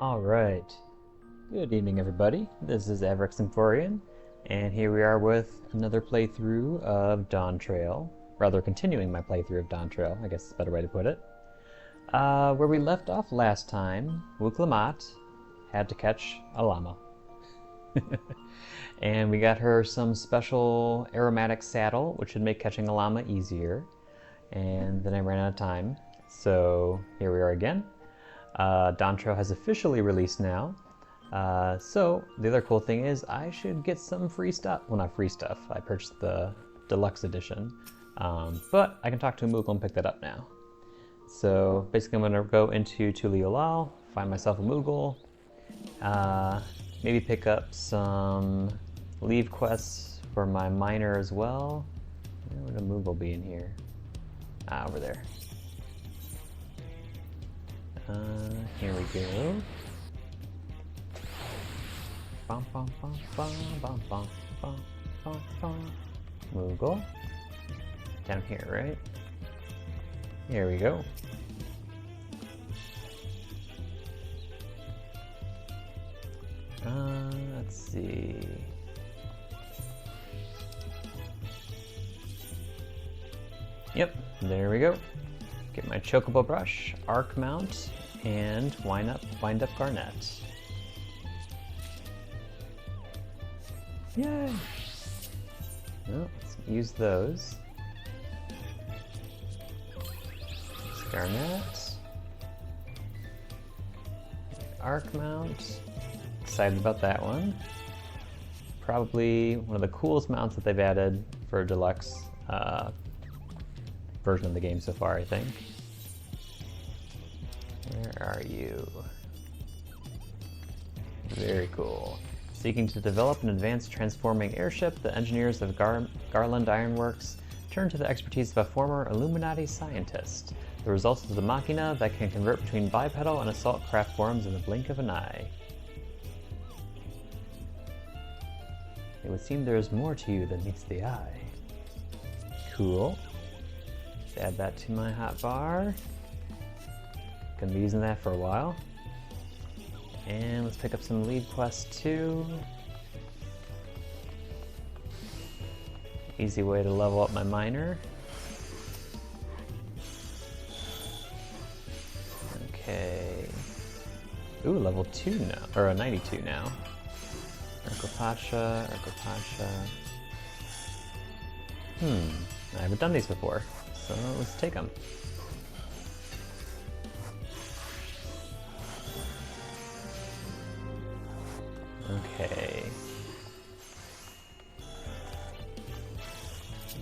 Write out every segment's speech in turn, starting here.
Alright, good evening everybody, this is FFXIV, and here we are with another playthrough of Dawntrail, rather continuing my playthrough of Dawntrail, I guess is a better way to put it. Where we left off last time, Wuk Lamat had to catch a llama. And we got her some special aromatic saddle, which should make catching a llama easier, and then I ran out of time, so here we are again. Dawntrail has officially released now, so the other cool thing is I should get some free stuff. Well, not free stuff, I purchased the deluxe edition, but I can talk to a Moogle and pick that up now. So basically I'm going to go into Tuliolal, find myself a Moogle, maybe pick up some leave quests for my miner as well. Where would a Moogle be in here? Ah, over there. Here we go. Bum, bum, bum, bum, bum, bum, bum, bum, bum. Moogle. Down here, right? Here we go. Let's see. Yep, there we go. Get my chocobo brush, arc mount, and wind up garnet. Yay! Well, let's use those. Garnet. Arc mount. Excited about that one. Probably one of the coolest mounts that they've added for a deluxe version of the game so far, I think. Where are you? Very cool. Seeking to develop an advanced transforming airship, the engineers of Garland Ironworks turn to the expertise of a former Illuminati scientist. The result is a machina that can convert between bipedal and assault craft forms in the blink of an eye. It would seem there is more to you than meets the eye. Cool. Let's add that to my hotbar. Gonna be using that for a while. And let's pick up some lead quests too. Easy way to level up my miner. Okay. Ooh, level 2 now, or a 92 now. Alpaca. I haven't done these before, so let's take them. Okay.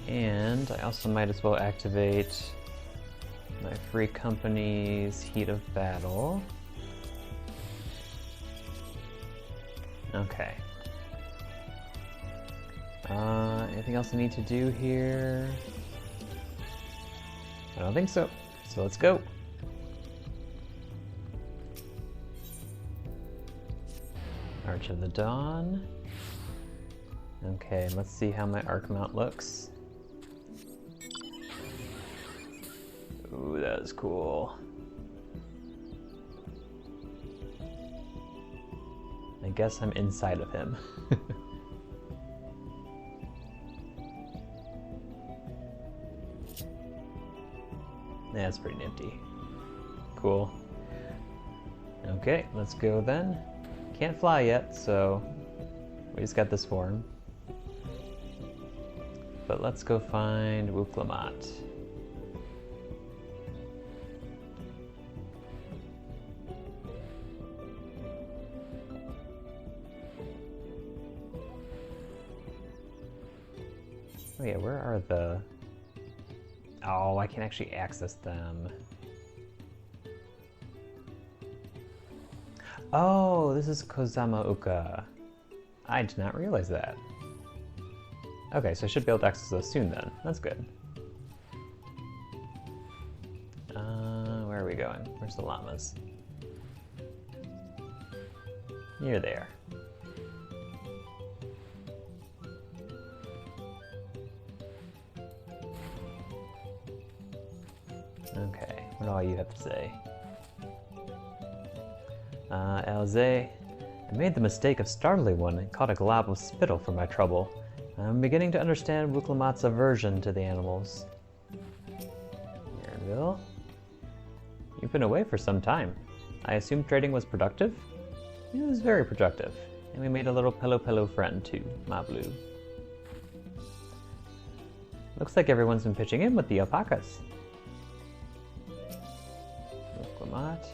And I also might as well activate my free company's Heat of Battle. Okay. Anything else I need to do here? I don't think so. So let's go. Arch of the Dawn. Okay, let's see how my arc mount looks. Ooh, that is cool. I guess I'm inside of him. Yeah, that's pretty nifty. Cool. Okay, let's go then. Can't fly yet, so we just got this form. But let's go find Wuk Lamat. Oh yeah, where are the... Oh, I can actually access them. Oh, this is Kozama Uka. I did not realize that. Okay, so I should be able to access those soon then. That's good. Where are we going? Where's the llamas? You're there. Okay, what do all you have to say? Elze, I made the mistake of startling one and caught a glob of spittle for my trouble. I'm beginning to understand Wuk Lamat's aversion to the animals. Bill, you've been away for some time. I assume trading was productive? It was very productive, and we made a little pillow friend too, Mablu. Looks like everyone's been pitching in with the alpacas. Wuk Lamat.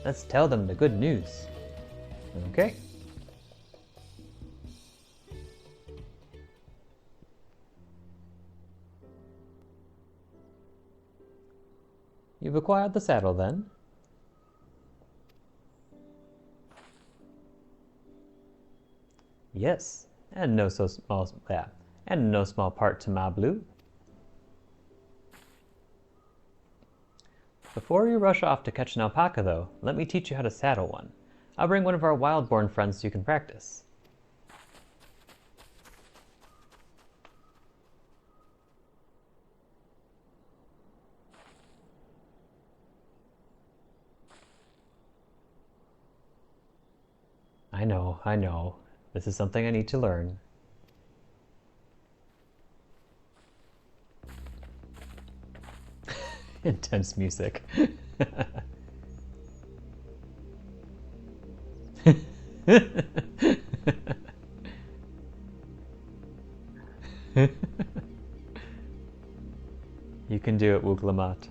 Let's tell them the good news. Okay. You've acquired the saddle, then? Yes, and no small part to Mablu. Before you rush off to catch an alpaca, though, let me teach you how to saddle one. I'll bring one of our wild-born friends so you can practice. I know. This is something I need to learn. Intense music. You can do it, Wuk Lamat.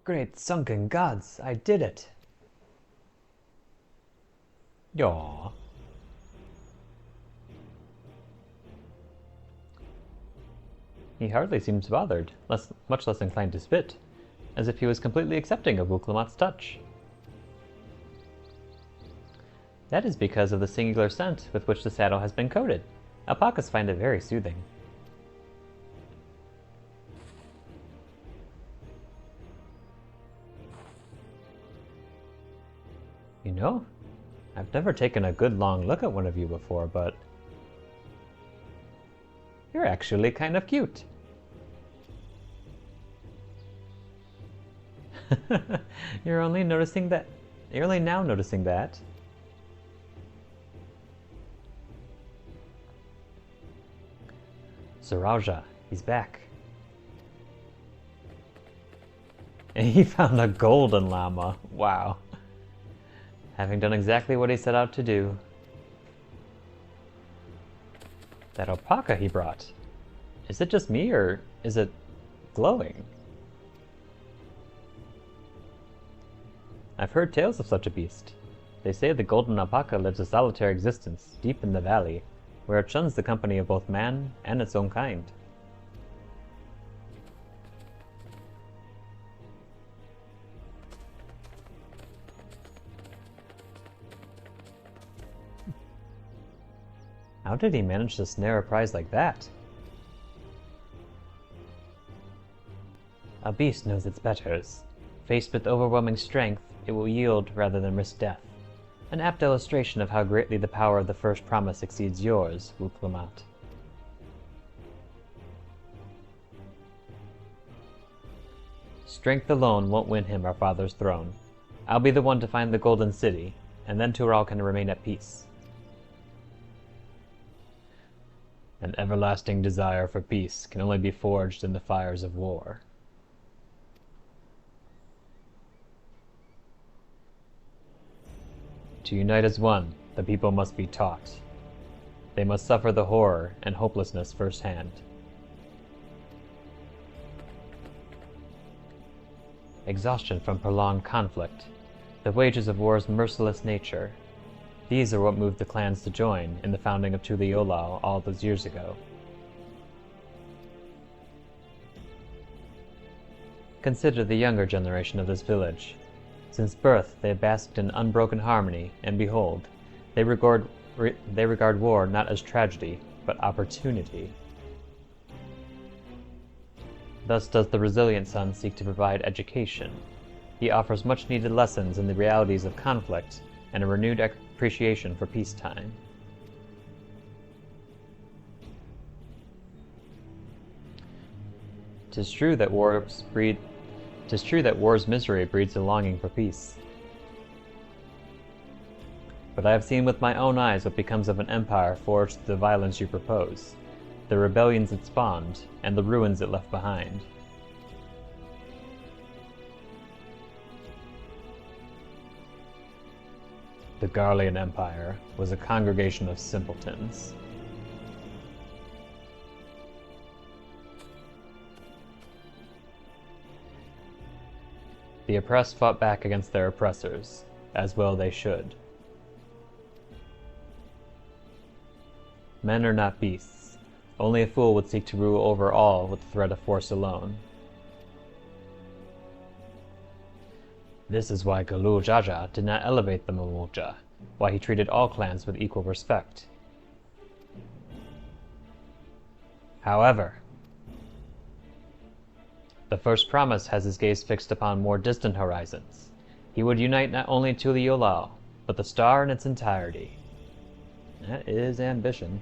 Great sunken gods, I did it! Yaw. He hardly seems bothered, much less inclined to spit, as if he was completely accepting of Wuk Lamat's touch. That is because of the singular scent with which the saddle has been coated. Alpacas find it very soothing. You know, I've never taken a good long look at one of you before, but you're actually kind of cute. You're only now noticing that. Sarauja, he's back. And he found a golden llama. Wow. Having done exactly what he set out to do. That alpaca he brought. Is it just me, or is it glowing? I've heard tales of such a beast. They say the golden alpaca lives a solitary existence deep in the valley, where it shuns the company of both man and its own kind. How did he manage to snare a prize like that? A beast knows its betters. Faced with overwhelming strength, it will yield rather than risk death. An apt illustration of how greatly the power of the first promise exceeds yours, Wuk Lamat. Strength alone won't win him our father's throne. I'll be the one to find the Golden City, and then Tural can remain at peace. An everlasting desire for peace can only be forged in the fires of war. To unite as one, the people must be taught. They must suffer the horror and hopelessness firsthand. Exhaustion from prolonged conflict, the wages of war's merciless nature. These are what moved the clans to join in the founding of Tuliyollal all those years ago. Consider the younger generation of this village. Since birth, they have basked in unbroken harmony, and behold, they regard war not as tragedy, but opportunity. Thus does the resilient son seek to provide education. He offers much-needed lessons in the realities of conflict and a renewed appreciation for peacetime. 'Tis true that war's misery breeds a longing for peace. But I have seen with my own eyes what becomes of an empire forged through the violence you propose, the rebellions it spawned, and the ruins it left behind. The Garlean Empire was a congregation of simpletons. The oppressed fought back against their oppressors, as well they should. Men are not beasts. Only a fool would seek to rule over all with the threat of force alone. This is why Galul Jaja did not elevate the Mamukja, why he treated all clans with equal respect. However, the first promise has his gaze fixed upon more distant horizons. He would unite not only Tuliyollal, but the star in its entirety. That is ambition.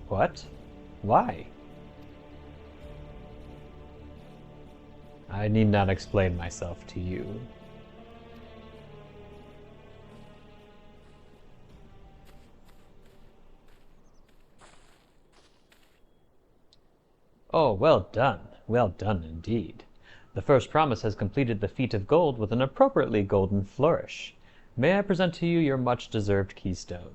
What? Why? I need not explain myself to you. Oh, well done indeed. The first promise has completed the feat of gold with an appropriately golden flourish. May I present to you your much-deserved keystone?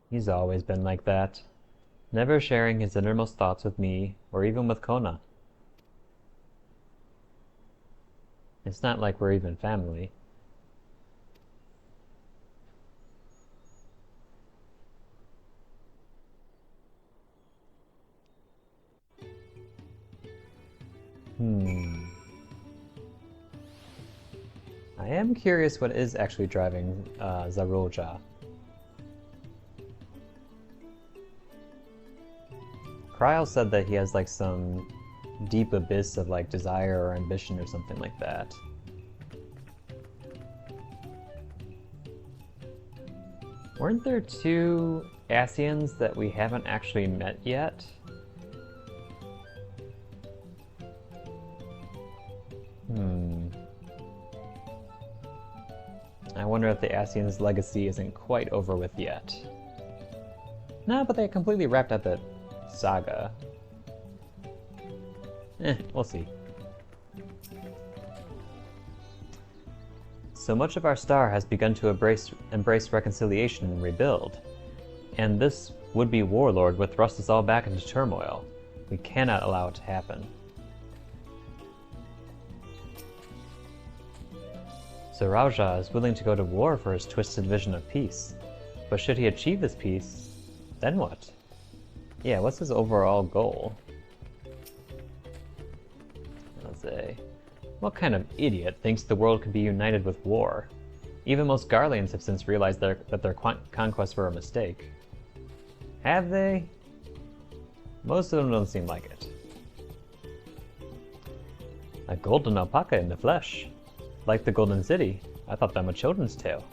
He's always been like that, never sharing his innermost thoughts with me, or even with Kona. It's not like we're even family. I am curious what is actually driving Zaroja. Kryl said that he has like some deep abyss of like desire or ambition or something like that. Weren't there two Asians that we haven't actually met yet? I wonder if the Asians' legacy isn't quite over with yet. No, but they completely wrapped up that saga. We'll see. So much of our star has begun to embrace reconciliation and rebuild, and this would-be warlord would thrust us all back into turmoil. We cannot allow it to happen. Zarauja is willing to go to war for his twisted vision of peace, but should he achieve this peace, then what? Yeah, what's his overall goal? Let's say, what kind of idiot thinks the world could be united with war? Even most Garleans have since realized that their conquests were a mistake. Have they? Most of them don't seem like it. A golden alpaca in the flesh. Like the Golden City, I thought them a children's tale.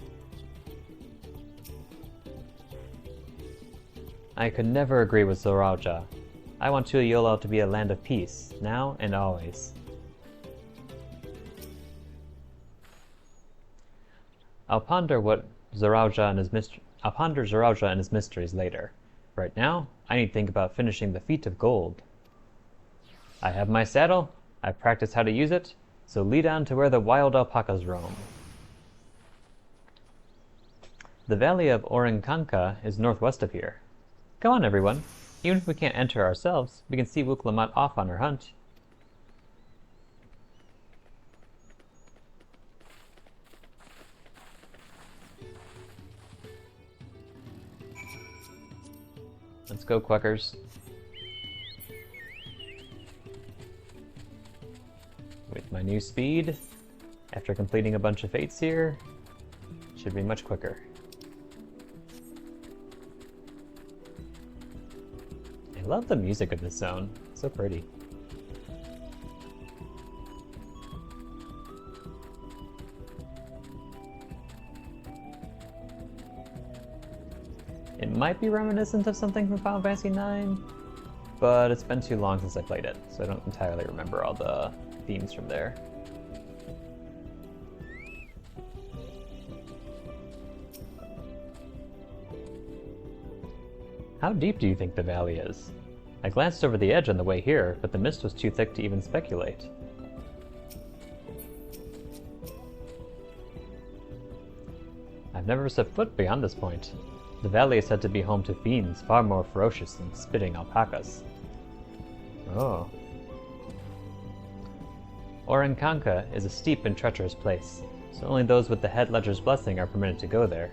I could never agree with Zarauja. I want Tuliyollal to be a land of peace, now and always. I'll ponder Zarauja and his mysteries later. Right now, I need to think about finishing the feat of gold. I have my saddle, I've practiced how to use it, so lead on to where the wild alpacas roam. The valley of Orinkanka is northwest of here. Come on, everyone. Even if we can't enter ourselves, we can see Wuk Lamat off on her hunt. Let's go, Quackers. With my new speed, after completing a bunch of fates here, should be much quicker. And I love the music of this zone. So pretty. It might be reminiscent of something from Final Fantasy IX, but it's been too long since I played it, so I don't entirely remember all the themes from there. How deep do you think the valley is? I glanced over the edge on the way here, but the mist was too thick to even speculate. I've never set foot beyond this point. The valley is said to be home to fiends far more ferocious than spitting alpacas. Oh. Orankanka is a steep and treacherous place, so only those with the head ledger's blessing are permitted to go there.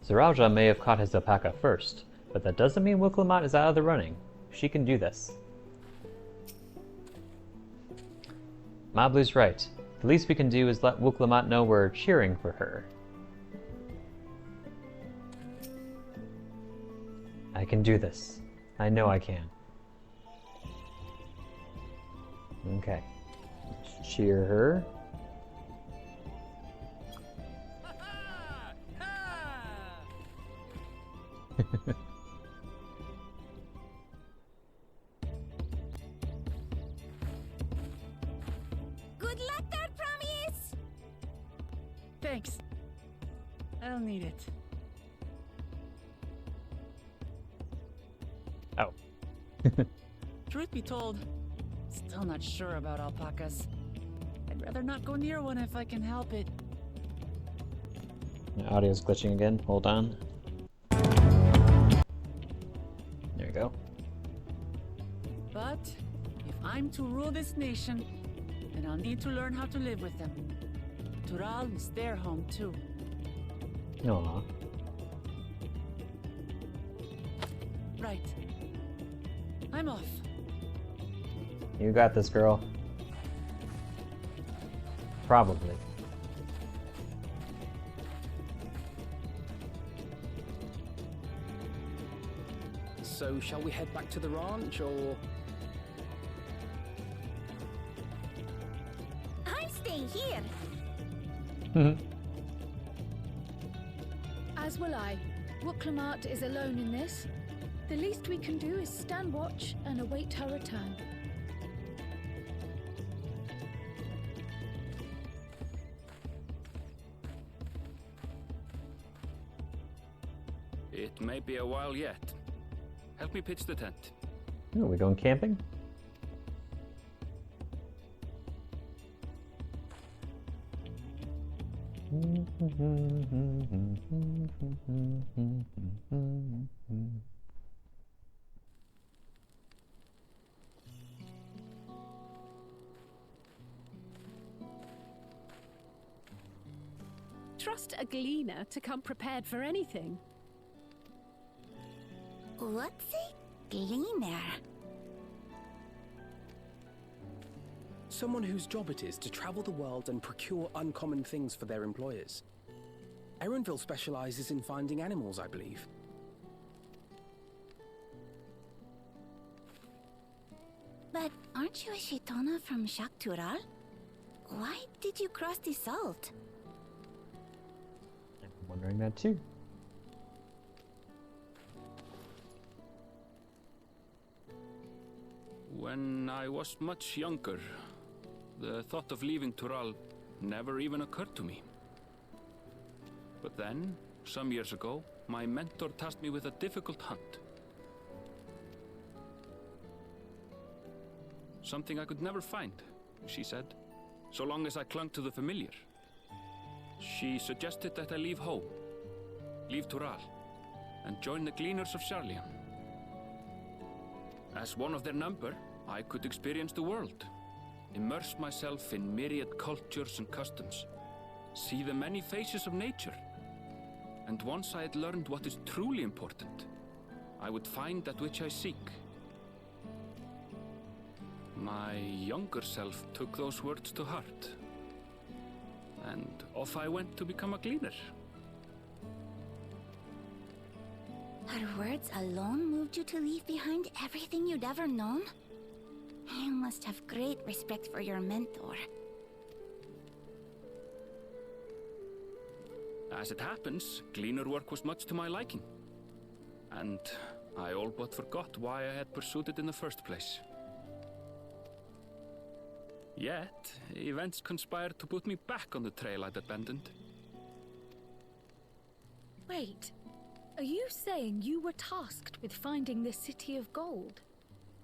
Zaraja may have caught his alpaca first, but that doesn't mean Wuk Lamat is out of the running. She can do this. Mablu's right. The least we can do is let Wuk Lamat know we're cheering for her. I can do this. I know I can. Okay. Let's cheer her. Good luck there, Promise! Thanks. I'll need it. Oh. Truth be told, still not sure about alpacas. I'd rather not go near one if I can help it. My audio's glitching again. Hold on. There we go. But if I'm to rule this nation, then I'll need to learn how to live with them. Tural is their home too. Aww. Right. I'm off. You got this, girl. Probably. So, shall we head back to the ranch, or...? I'm staying here. As will I. Wuk Lamat is alone in this. The least we can do is stand watch and await her return. It may be a while yet. Help me pitch the tent. Oh, we going camping? Trust a gleaner to come prepared for anything. What's a gleaner? Someone whose job it is to travel the world and procure uncommon things for their employers. Erenville specializes in finding animals, I believe. But aren't you a Shitona from Shaktural? Why did you cross the salt? I'm wondering that too. When I was much younger, the thought of leaving Tural never even occurred to me. But then, some years ago, my mentor tasked me with a difficult hunt. Something I could never find, she said, so long as I clung to the familiar. She suggested that I leave home, leave Tural, and join the Gleaners of Sharlayan. As one of their number, I could experience the world, immerse myself in myriad cultures and customs, see the many faces of nature. And once I had learned what is truly important, I would find that which I seek. My younger self took those words to heart, and off I went to become a gleaner. Her words alone moved you to leave behind everything you'd ever known? You must have great respect for your mentor. As it happens, gleaner work was much to my liking. And I all but forgot why I had pursued it in the first place. Yet, events conspired to put me back on the trail I'd abandoned. Wait, are you saying you were tasked with finding the City of Gold?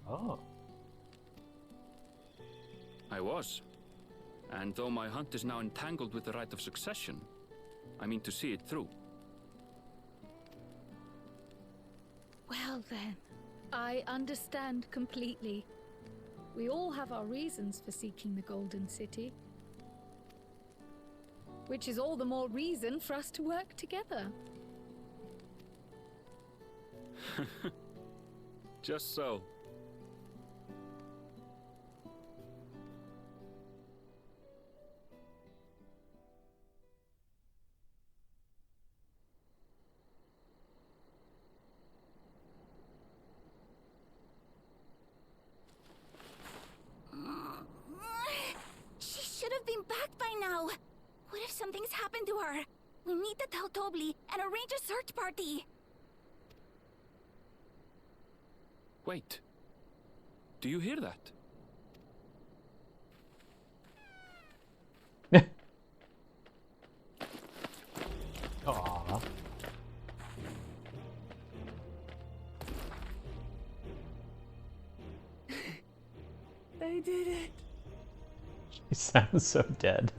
Oh. I was. And though my hunt is now entangled with the rite of succession, I mean to see it through. Well then, I understand completely. We all have our reasons for seeking the Golden City. Which is all the more reason for us to work together. Just so. She should have been back by now. What if something's happened to her? We need to tell Tobli and arrange a search party. Wait. Do you hear that? Aww. They did it. She sounds so dead.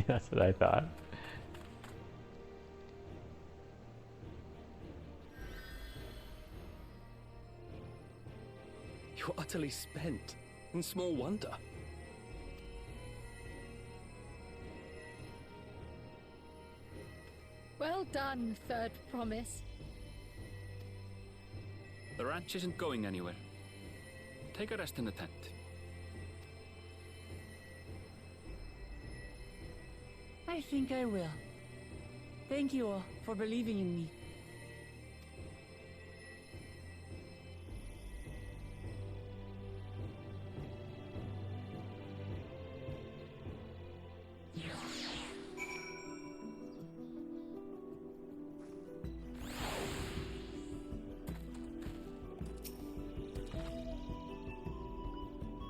That's what I thought. You're utterly spent, and small wonder. Well done, Third Promise. The ranch isn't going anywhere. Take a rest in the tent. I think I will. Thank you all for believing in me.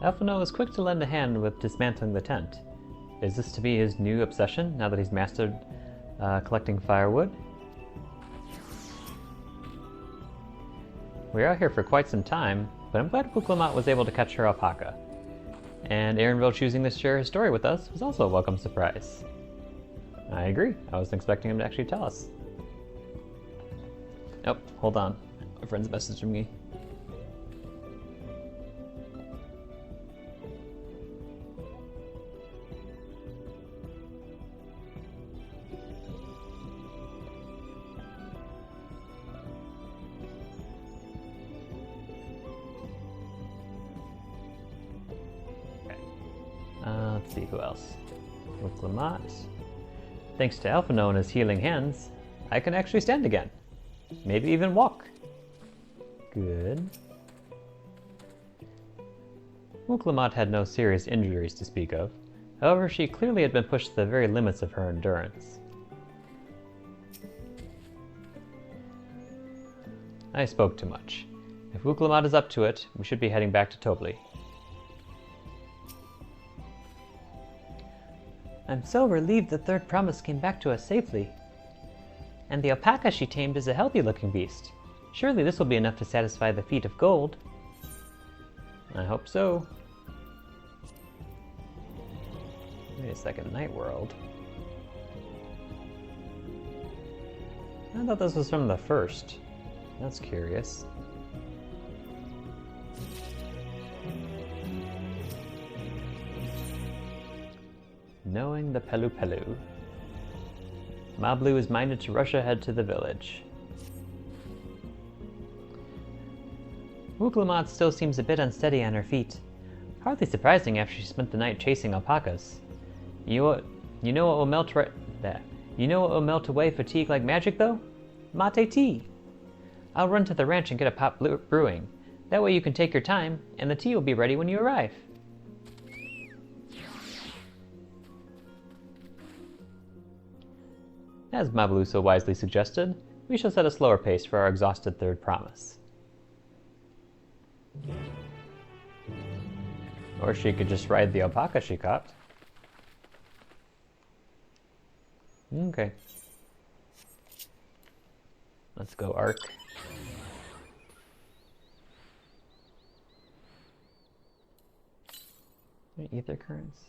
Alphino is quick to lend a hand with dismantling the tent. Is this to be his new obsession, now that he's mastered collecting firewood? We're out here for quite some time, but I'm glad Wuk Lamat was able to catch her alpaca. And Aaronville choosing to share his story with us was also a welcome surprise. I agree, I wasn't expecting him to actually tell us. Oh, hold on. My friend's messaging me. Let's see who else. Wuk Lamat. Thanks to Alphino and his healing hands, I can actually stand again. Maybe even walk. Good. Wuk Lamat had no serious injuries to speak of. However, she clearly had been pushed to the very limits of her endurance. I spoke too much. If Wuk Lamat is up to it, we should be heading back to Tobli. I'm so relieved the Third Promise came back to us safely. And the alpaca she tamed is a healthy-looking beast. Surely this will be enough to satisfy the feat of gold. I hope so. Wait a second, Night World. I thought this was from the first. That's curious. Knowing the Pelu Pelu. Mablu is minded to rush ahead to the village. Wuk Lamat still seems a bit unsteady on her feet. Hardly surprising after she spent the night chasing alpacas. You know what will That. You know what will melt away fatigue like magic, though? Mate tea. I'll run to the ranch and get a pot brewing. That way you can take your time, and the tea will be ready when you arrive. As Mabalu so wisely suggested, we shall set a slower pace for our exhausted third promise. Or she could just ride the alpaca she caught. Okay. Let's go, Ark. Ether currents?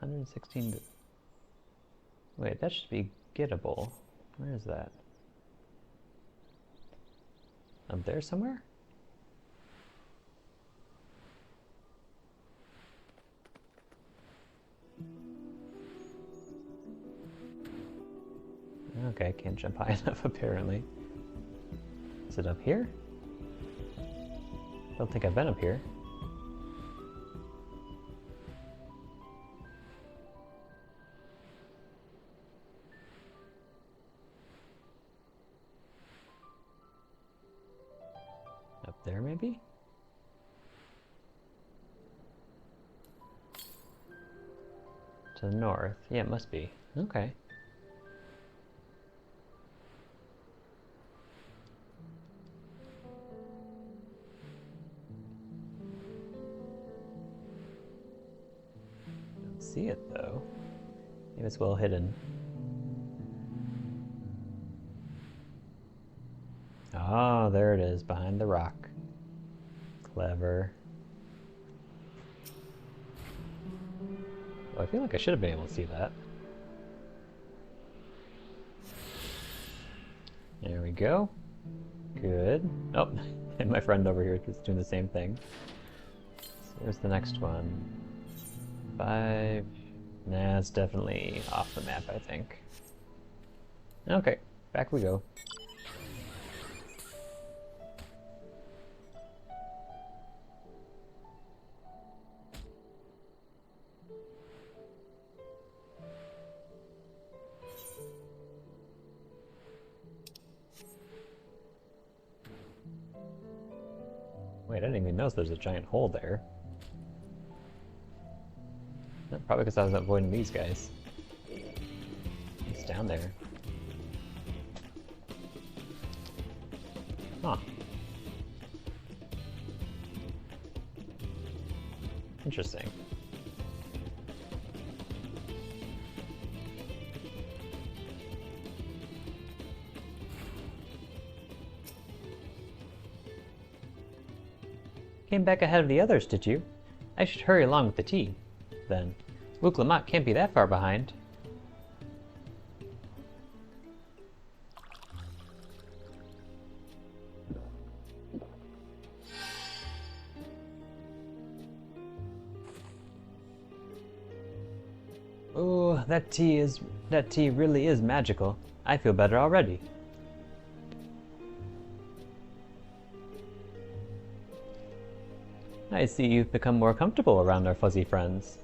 116... Wait, that should be gettable. Where is that? Up there somewhere? Okay, can't jump high enough apparently. Is it up here? Don't think I've been up here. Up there maybe? To the north. Yeah, it must be. Okay. See it though. Maybe it's well hidden. Ah, there it is, behind the rock. Clever. Well, I feel like I should have been able to see that. There we go. Good. Oh, and my friend over here is doing the same thing. So here's the next one. 5. Nah, it's definitely off the map, I think. Okay, back we go. Wait, I didn't even notice there's a giant hole there. Probably because I was avoiding these guys. It's down there. Huh. Interesting. Came back ahead of the others, did you? I should hurry along with the tea, then. Wuk Lamat can't be that far behind. Oh, that tea really is magical. I feel better already. I see you've become more comfortable around our fuzzy friends.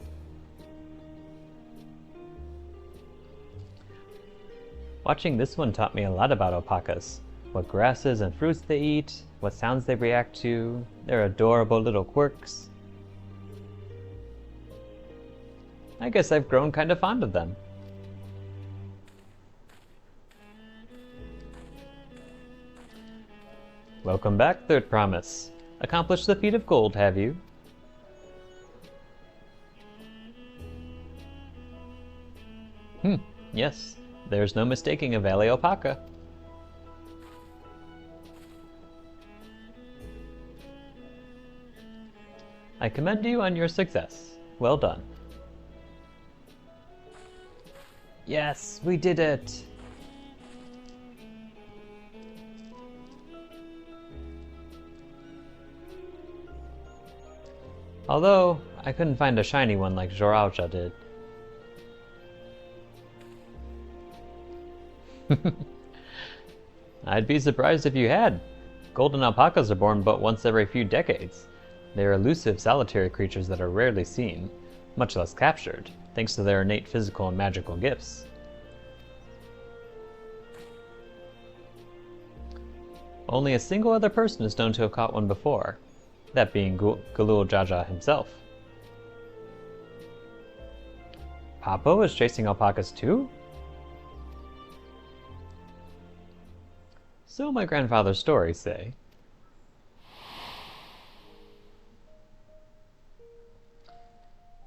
Watching this one taught me a lot about alpacas. What grasses and fruits they eat, what sounds they react to, their adorable little quirks. I guess I've grown kind of fond of them. Welcome back, Third Promise. Accomplished the feat of gold, have you? Yes. There's no mistaking a Valley Alpaca. I commend you on your success. Well done. Yes, we did it! Although, I couldn't find a shiny one like Jorauja did. I'd be surprised if you had. Golden alpacas are born but once every few decades. They're elusive, solitary creatures that are rarely seen, much less captured, thanks to their innate physical and magical gifts. Only a single other person is known to have caught one before, that being Gulul Jaja himself. Papa was chasing alpacas too? So my grandfather's stories say.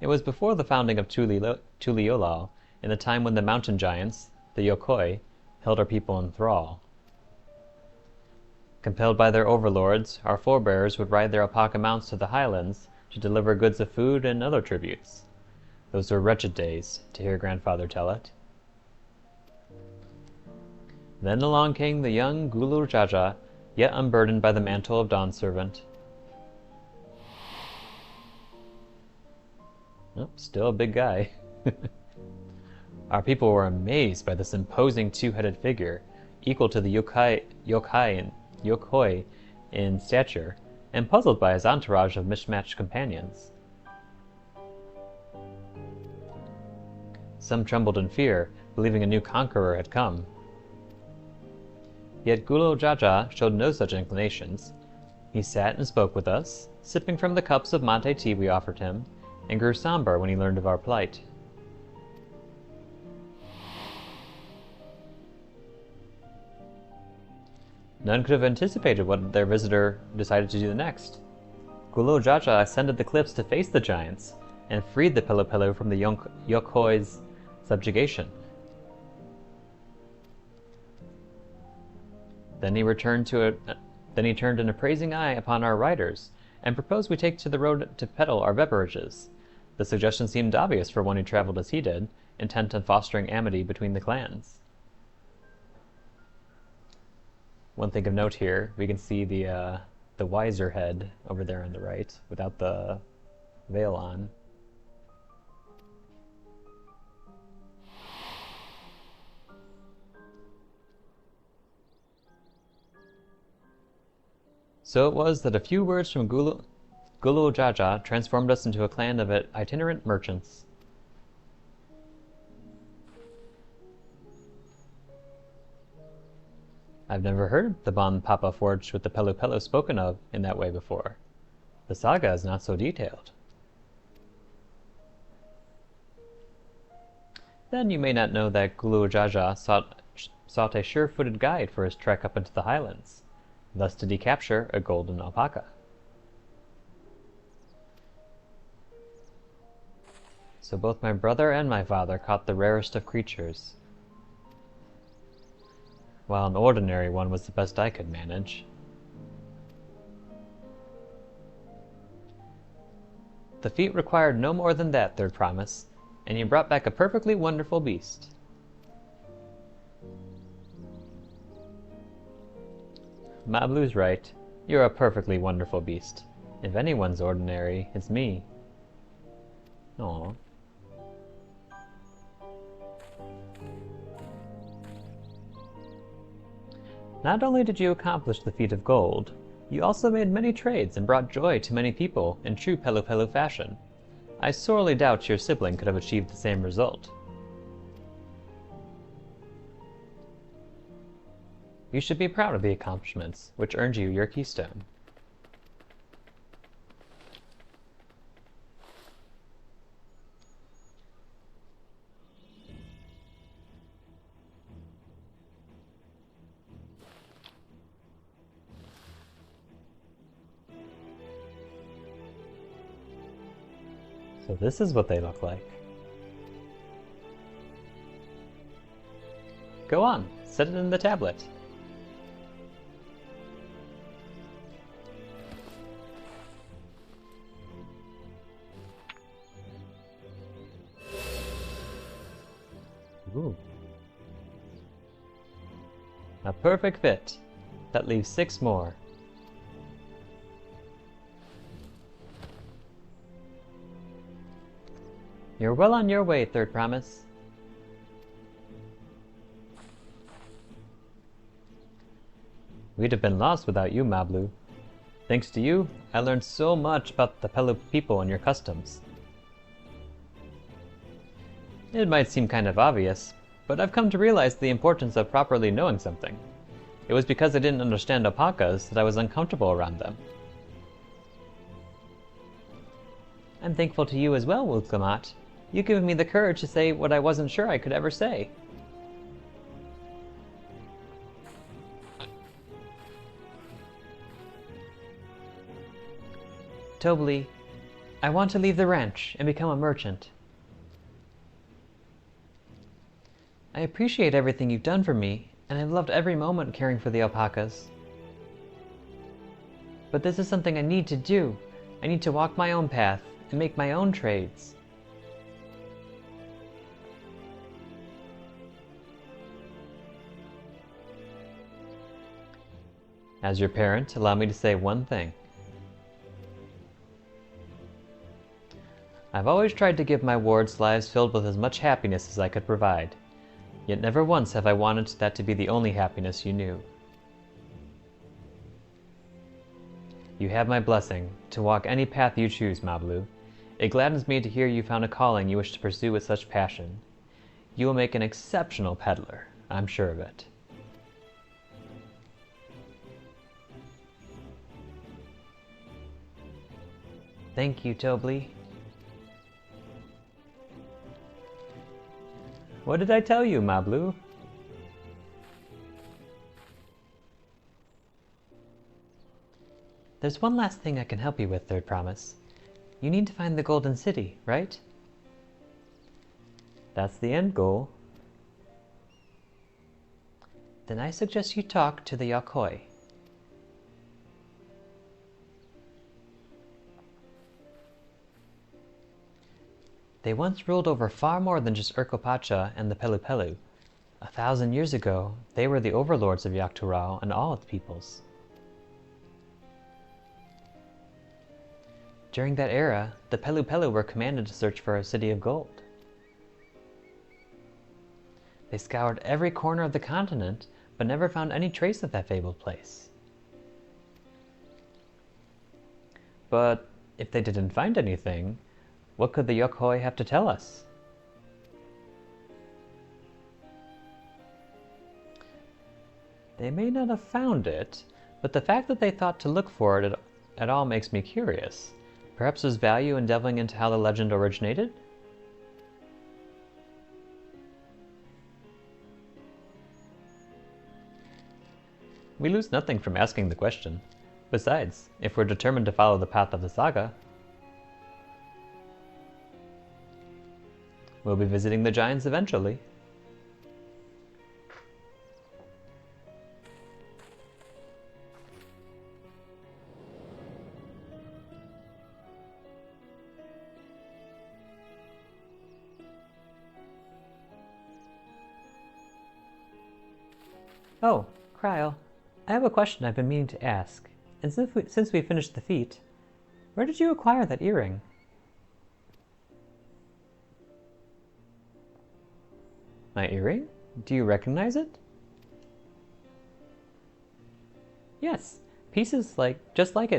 It was before the founding of Tuliolal, in the time when the mountain giants, the Yokoi, held our people in thrall. Compelled by their overlords, our forebears would ride their alpaca mounts to the highlands to deliver goods of food and other tributes. Those were wretched days, to hear grandfather tell it. Then along came the young Gulul Jaja, yet unburdened by the mantle of Dawn Servant. Oh, still a big guy. Our people were amazed by this imposing two-headed figure, equal to the Yokoi in stature, and puzzled by his entourage of mismatched companions. Some trembled in fear, believing a new conqueror had come. Yet Gulul Jaja showed no such inclinations. He sat and spoke with us, sipping from the cups of mate tea we offered him, and grew somber when he learned of our plight. None could have anticipated what their visitor decided to do next. Gulul Jaja ascended the cliffs to face the giants, and freed the Pelopelo from the Yokoi's subjugation. Then he turned an appraising eye upon our riders, and proposed we take to the road to peddle our beverages. The suggestion seemed obvious for one who traveled as he did, intent on fostering amity between the clans. One thing of note here, we can see the wiser head over there on the right, without the veil on. So it was that a few words from Gulul Jaja transformed us into a clan of itinerant merchants. I've never heard the bond Papa forged with the Pelopelo spoken of in that way before. The saga is not so detailed. Then you may not know that Gulul Jaja sought a sure-footed guide for his trek up into the highlands. Thus did he capture a golden alpaca. So both my brother and my father caught the rarest of creatures, while an ordinary one was the best I could manage. The feat required no more than that, Third Promise, and you brought back a perfectly wonderful beast. Mablu's right. You're a perfectly wonderful beast. If anyone's ordinary, it's me. Aww. Not only did you accomplish the feat of gold, you also made many trades and brought joy to many people in true Pelopelo fashion. I sorely doubt your sibling could have achieved the same result. You should be proud of the accomplishments, which earned you your keystone. So this is what they look like. Go on, set it in the tablet. Ooh. A perfect fit. That leaves 6 more. You're well on your way, Third Promise. We'd have been lost without you, Mablu. Thanks to you, I learned so much about the Pelu people and your customs. It might seem kind of obvious, but I've come to realize the importance of properly knowing something. It was because I didn't understand alpacas that I was uncomfortable around them. I'm thankful to you as well, Wuk Lamat. You've given me the courage to say what I wasn't sure I could ever say. Tobli, I want to leave the ranch and become a merchant. I appreciate everything you've done for me, and I've loved every moment caring for the alpacas. But this is something I need to do. I need to walk my own path and make my own trades. As your parent, allow me to say one thing. I've always tried to give my wards lives filled with as much happiness as I could provide, yet never once have I wanted that to be the only happiness you knew. You have my blessing to walk any path you choose, Mablu. It gladdens me to hear you found a calling you wish to pursue with such passion. You will make an exceptional peddler, I'm sure of it. Thank you, Tobli. What did I tell you, Mablu? There's one last thing I can help you with, Third Promise. You need to find the Golden City, right? That's the end goal. Then I suggest you talk to the Yakoi. They once ruled over far more than just Alpaca and the Pelu. 1,000 years ago, they were the overlords of Yakturao and all its peoples. During that era, the Pelu were commanded to search for a city of gold. They scoured every corner of the continent, but never found any trace of that fabled place. But if they didn't find anything, what could the Yakoi have to tell us? They may not have found it, but the fact that they thought to look for it at all makes me curious. Perhaps there's value in delving into how the legend originated? We lose nothing from asking the question. Besides, if we're determined to follow the path of the saga, we'll be visiting the giants eventually. Oh, Cryle, I have a question I've been meaning to ask. And since we finished the feat, where did you acquire that earring? My earring? Do you recognize it? Yes, pieces just like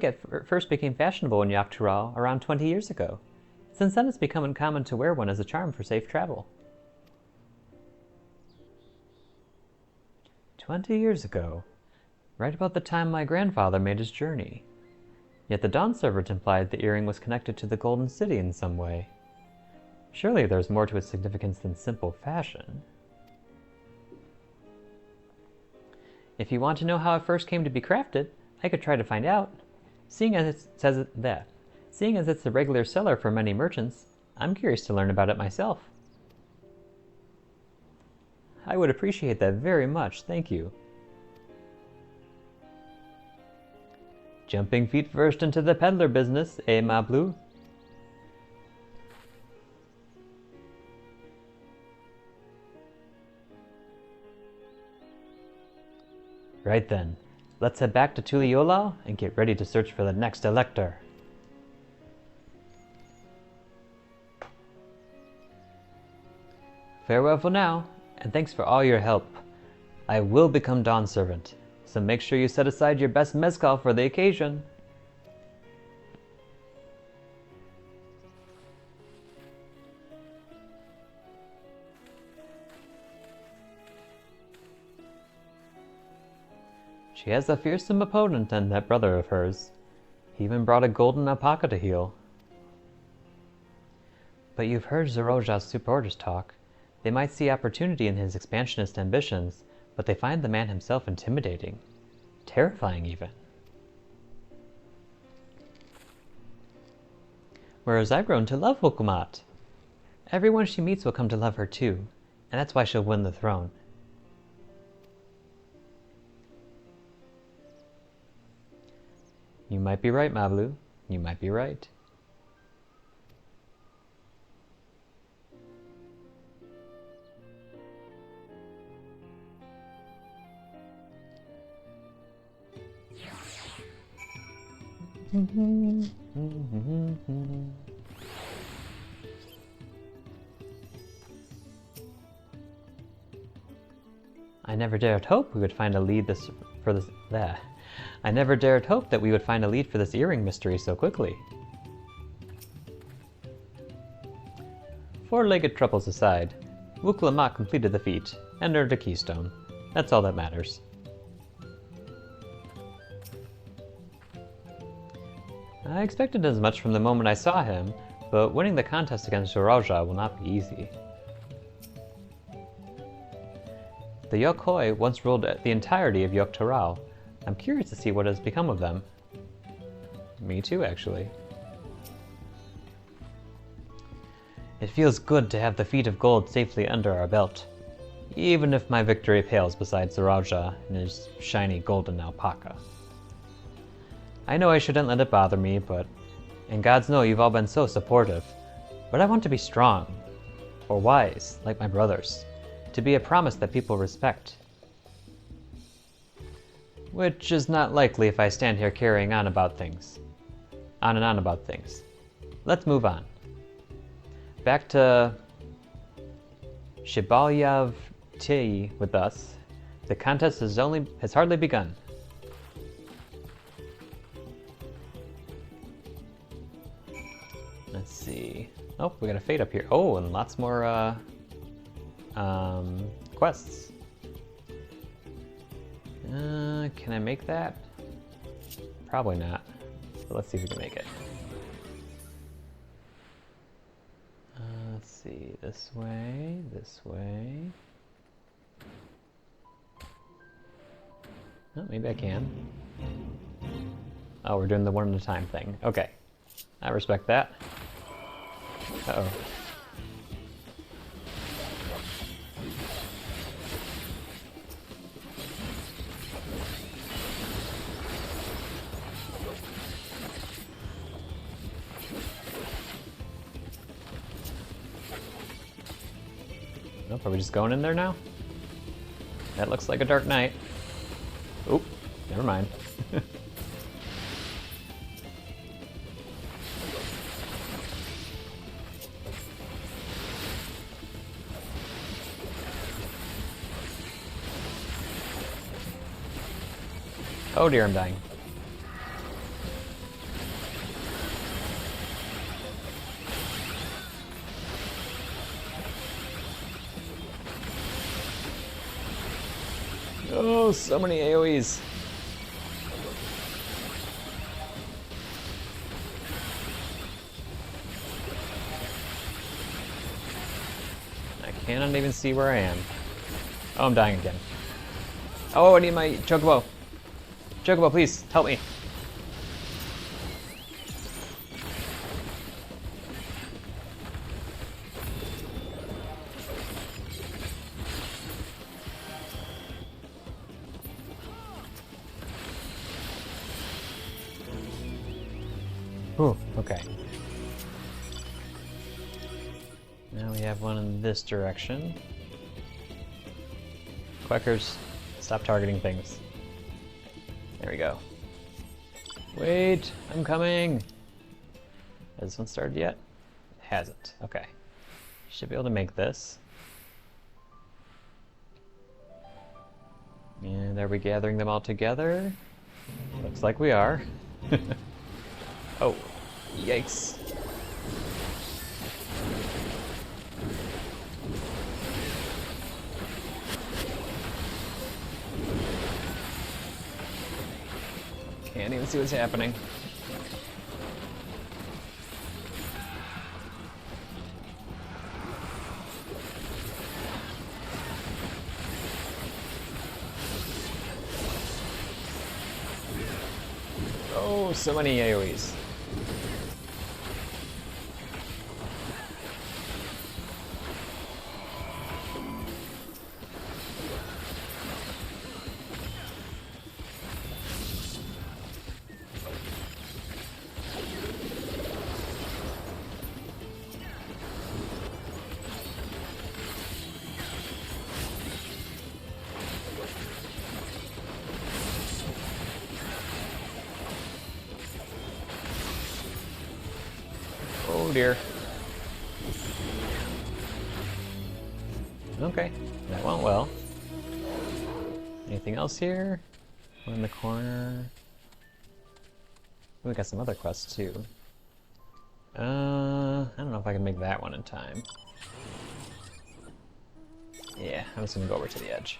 it first became fashionable in Yakturao around 20 years ago. Since then it's become uncommon to wear one as a charm for safe travel. 20 years ago, right about the time my grandfather made his journey. Yet the Dawn Servant implied the earring was connected to the Golden City in some way. Surely there's more to its significance than simple fashion. If you want to know how it first came to be crafted, I could try to find out. Seeing as it's a regular seller for many merchants, I'm curious to learn about it myself. I would appreciate that very much, thank you. Jumping feet first into the peddler business, eh, Mablu? Right then, let's head back to Tuliyollal and get ready to search for the next elector. Farewell for now, and thanks for all your help. I will become Dawn Servant, so make sure you set aside your best mezcal for the occasion. She has a fearsome opponent and that brother of hers. He even brought a golden alpaca to heal. But you've heard Zeroja's supporters talk. They might see opportunity in his expansionist ambitions, but they find the man himself intimidating. Terrifying, even. Whereas I've grown to love Wuk Lamat. Everyone she meets will come to love her too, and that's why she'll win the throne. You might be right, Mablu. You might be right. I never dared hope we would find a lead for this. I never dared hope that we would find a lead for this earring mystery so quickly. Four-legged troubles aside, Wuk Lamat completed the feat and earned a keystone. That's all that matters. I expected as much from the moment I saw him, but winning the contest against Zeroja will not be easy. The Yokhoi once ruled the entirety of Yogg-Taral. I'm curious to see what has become of them. Me too, actually. It feels good to have the feet of gold safely under our belt, even if my victory pales beside Zeroja and his shiny golden alpaca. I know I shouldn't let it bother me, and gods know you've all been so supportive, but I want to be strong, or wise, like my brothers, to be a promise that people respect. Which is not likely if I stand here carrying on about things. On and on about things. Let's move on. Back to Shibalyav Tei with us. The contest has hardly begun. Let's see. Oh, we got a fate up here. Oh, and lots more quests. Can I make that? Probably not. But let's see if we can make it. Let's see. This way. This way. Oh, maybe I can. Oh, we're doing the one at a time thing. Okay. I respect that. Uh-oh. Nope, are we just going in there now? That looks like a dark night. Oop, never mind. Oh dear, I'm dying. Oh, so many AoEs. I cannot even see where I am. Oh, I'm dying again. Oh, I need my chocobo. Chocobo, please, help me. Ooh, okay. Now we have one in this direction. Quackers, stop targeting things. There we go. Wait, I'm coming! Has this one started yet? It hasn't. Okay. Should be able to make this. And are we gathering them all together? Looks like we are. Oh, yikes. Can't even see what's happening. Oh, so many AoEs. Oh dear. Okay, that went well. Anything else here? One in the corner. We got some other quests too. I don't know if I can make that one in time. Yeah, I'm just gonna go over to the edge.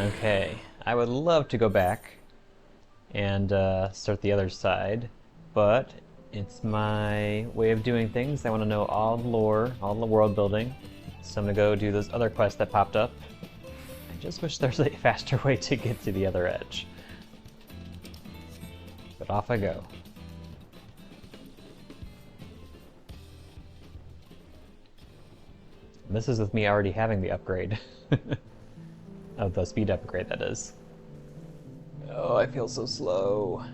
Okay, I would love to go back and start the other side, but it's my way of doing things. I want to know all the lore, all the world building, so I'm gonna go do those other quests that popped up. I just wish there's a faster way to get to the other edge. But off I go. And this is with me already having the upgrade. Of the speed upgrade, that is. Oh, I feel so slow.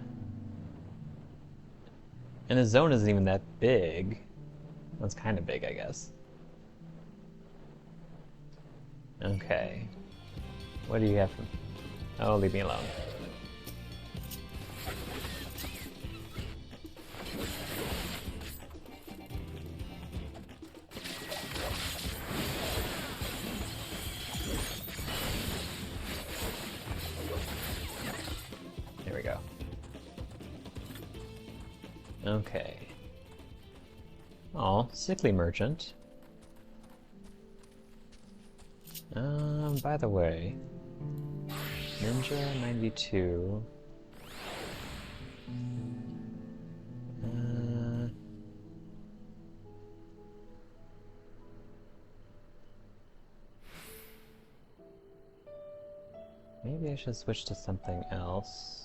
And the zone isn't even that big. Well, it's kind of big, I guess. Okay. What do you have? Oh, leave me alone. There we go. Okay. Oh, sickly merchant. By the way, Ninja 92. Maybe I should switch to something else.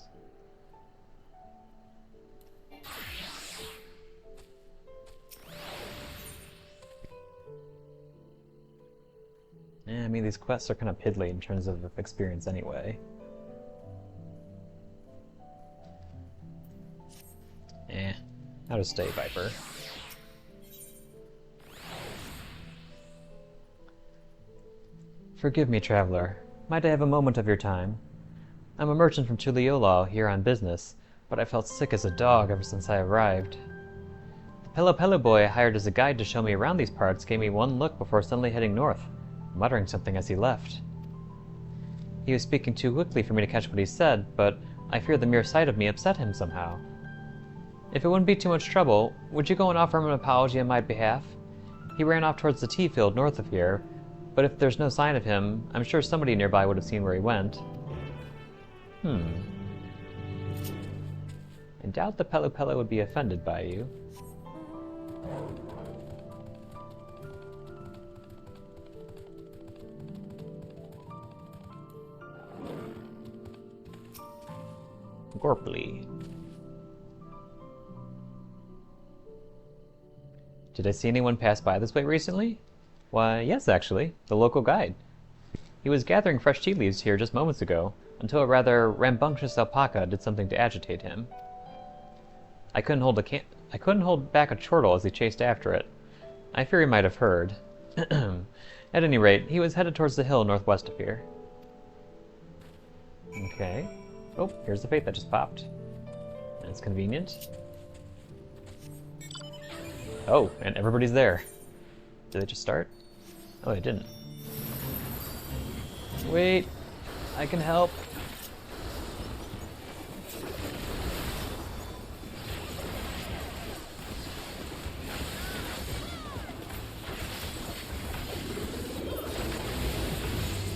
Yeah, I mean, these quests are kind of piddly in terms of experience anyway. I'll just stay Viper. Forgive me, traveler. Might I have a moment of your time? I'm a merchant from Tuliyola here on business, but I felt sick as a dog ever since I arrived. The Pelo boy I hired as a guide to show me around these parts gave me one look before suddenly heading north, muttering something as he left. He was speaking too quickly for me to catch what he said, but I fear the mere sight of me upset him somehow. If it wouldn't be too much trouble, would you go and offer him an apology on my behalf? He ran off towards the tea field north of here, but if there's no sign of him, I'm sure somebody nearby would have seen where he went. I doubt the Pelo would be offended by you. Gorply. Did I see anyone pass by this way recently? Why, yes, actually. The local guide. He was gathering fresh tea leaves here just moments ago, until a rather rambunctious alpaca did something to agitate him. I couldn't hold back a chortle as he chased after it. I fear he might have heard. At any rate, he was headed towards the hill northwest of here. Okay. Oh, here's the fate that just popped. That's convenient. Oh, and everybody's there. Did they just start? Oh, they didn't. Wait, I can help.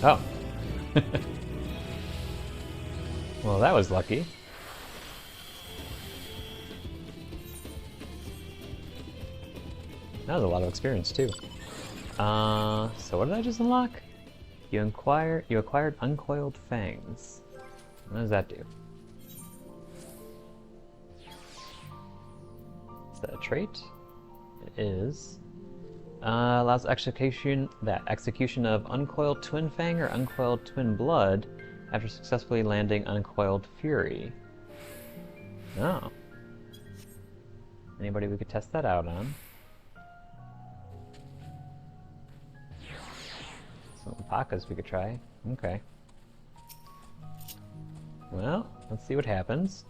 Oh. Well, that was lucky. That was a lot of experience too. So what did I just unlock? You acquired uncoiled fangs. What does that do? Is that a trait? It is. Allows execution of uncoiled twin fang or uncoiled twin blood after successfully landing uncoiled fury. Oh. Anybody we could test that out on? Some alpacas we could try. Okay. Well, let's see what happens.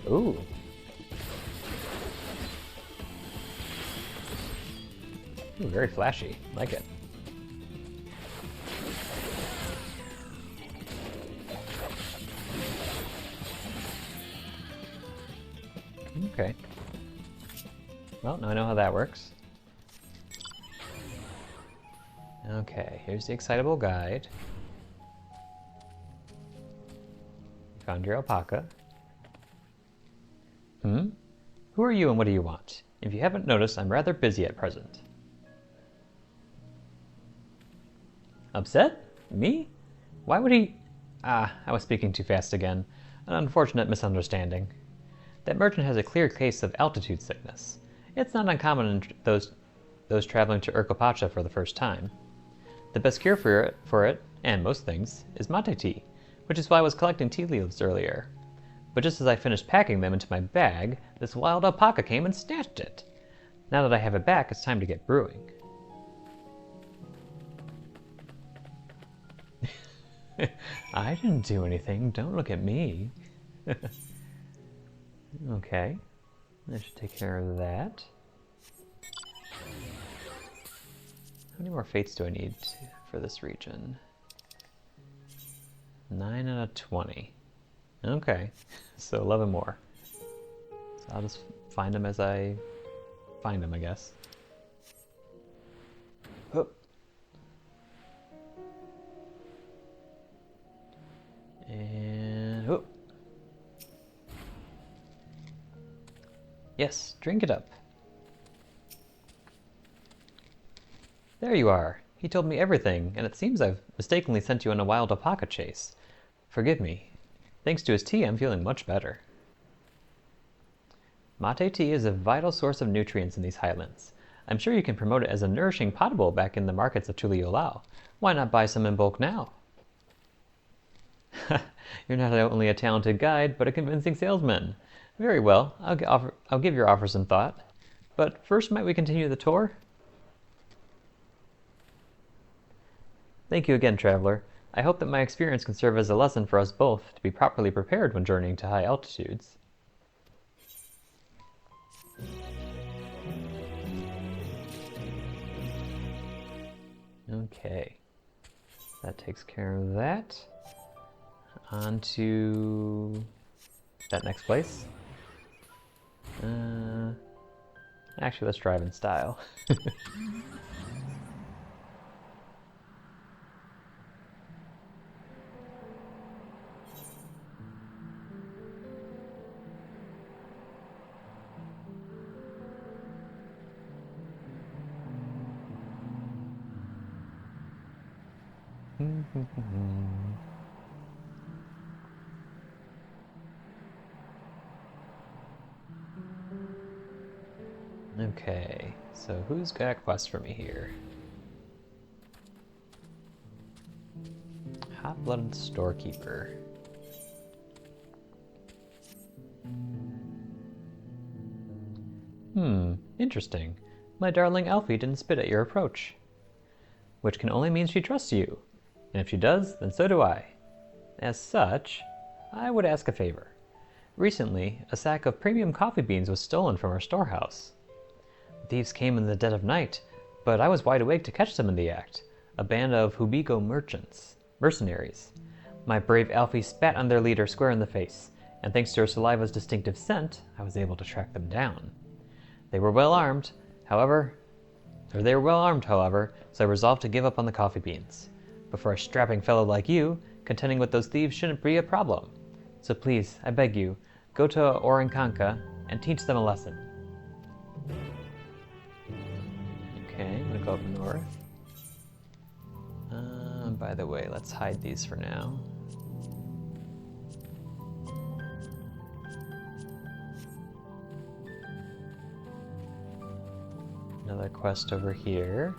Ooh. Ooh, very flashy. Like it. Okay. Well, now I know how that works. Okay, here's the excitable guide. Found your alpaca. Who are you and what do you want? If you haven't noticed, I'm rather busy at present. Upset? Me? Why would he... Ah, I was speaking too fast again. An unfortunate misunderstanding. That merchant has a clear case of altitude sickness. It's not uncommon in those traveling to Alpaca for the first time. The best cure for it, and most things, is mate tea, which is why I was collecting tea leaves earlier. But just as I finished packing them into my bag, this wild alpaca came and snatched it. Now that I have it back, it's time to get brewing. I didn't do anything. Don't look at me. Okay. I should take care of that. How many more fates do I need for this region? 9 out of 20. Okay, so 11 more. So I'll just find them as I find them, I guess. Oh. And oh. Yes, drink it up. There you are. He told me everything, and it seems I've mistakenly sent you on a wild alpaca chase. Forgive me. Thanks to his tea, I'm feeling much better. Mate tea is a vital source of nutrients in these highlands. I'm sure you can promote it as a nourishing potable back in the markets of Tuliolao. Why not buy some in bulk now? You're not only a talented guide, but a convincing salesman. Very well, I'll give your offer some thought. But first, might we continue the tour? Thank you again, traveler. I hope that my experience can serve as a lesson for us both to be properly prepared when journeying to high altitudes. Okay, that takes care of that. On to that next place. Actually, let's drive in style. Okay, so who's got a quest for me here? Hot-blooded storekeeper. Interesting. My darling Alfie didn't spit at your approach. Which can only mean she trusts you. And if she does, then so do I. As such, I would ask a favor. Recently, a sack of premium coffee beans was stolen from our storehouse. Thieves came in the dead of night, but I was wide awake to catch them in the act. A band of Hubigo mercenaries. My brave Alfie spat on their leader square in the face, and thanks to her saliva's distinctive scent, I was able to track them down. They were well armed, however, so I resolved to give up on the coffee beans. But for a strapping fellow like you, contending with those thieves shouldn't be a problem. So please, I beg you, go to Orinkanka and teach them a lesson. Okay, I'm gonna go up north. By the way, let's hide these for now. Another quest over here.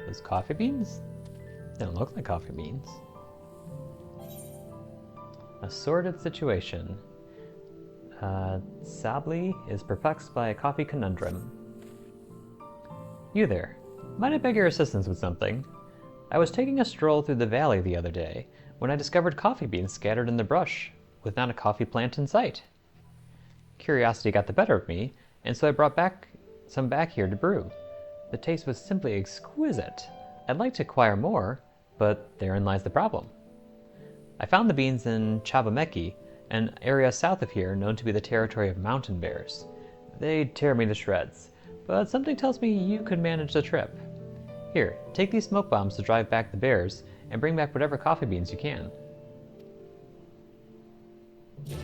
Those coffee beans? They don't look like coffee beans. A sordid situation. Sabli is perplexed by a coffee conundrum. You there. Might I beg your assistance with something? I was taking a stroll through the valley the other day when I discovered coffee beans scattered in the brush, with not a coffee plant in sight. Curiosity got the better of me, and so I brought some back here to brew. The taste was simply exquisite. I'd like to acquire more, but therein lies the problem. I found the beans in Chabameki, an area south of here known to be the territory of mountain bears. They'd tear me to shreds, but something tells me you could manage the trip. Here, take these smoke bombs to drive back the bears, and bring back whatever coffee beans you can. Do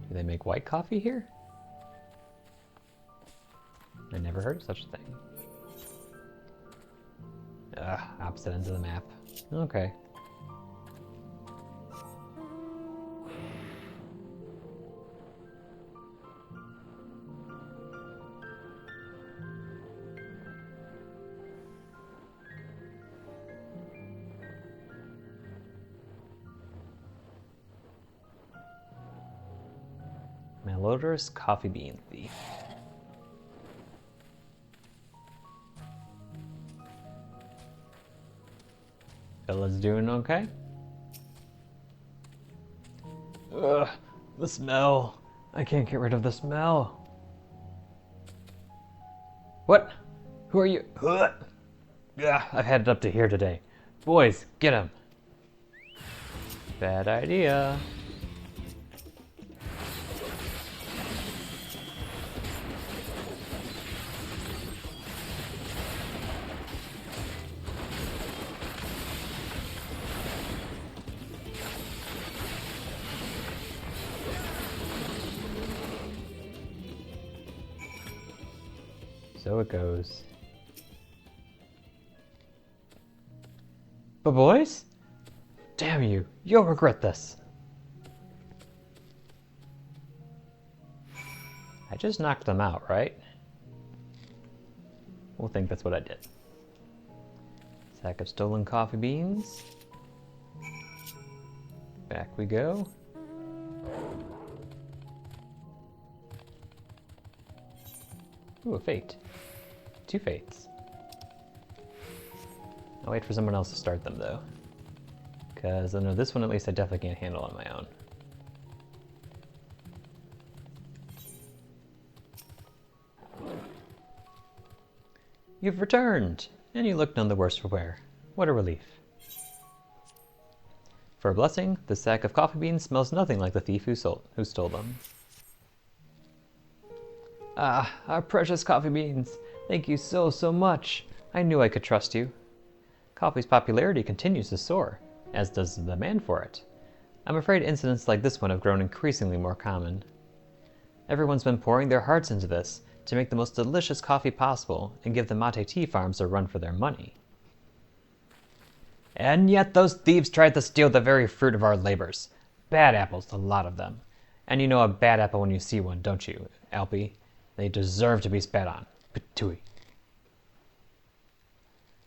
they make white coffee here? I never heard of such a thing. Ugh, opposite ends of the map. Okay. Malodorous coffee bean thief. Fella's doing okay? Ugh, the smell. I can't get rid of the smell. What? Who are you? Ugh. Ugh, I've had it up to here today. Boys, get him. Bad idea. So it goes. But boys? Damn you, you'll regret this. I just knocked them out, right? We'll think that's what I did. Sack of stolen coffee beans. Back we go. Ooh, a fate. 2 fates. I'll wait for someone else to start them though. Because I know this one at least I definitely can't handle on my own. You've returned! And you look none the worse for wear. What a relief. For a blessing, the sack of coffee beans smells nothing like the thief who stole them. Ah, our precious coffee beans. Thank you so much. I knew I could trust you. Coffee's popularity continues to soar, as does the demand for it. I'm afraid incidents like this one have grown increasingly more common. Everyone's been pouring their hearts into this to make the most delicious coffee possible and give the mate tea farms a run for their money. And yet those thieves tried to steal the very fruit of our labors. Bad apples, a lot of them. And you know a bad apple when you see one, don't you, Alpy? They deserve to be spat on. Patooey.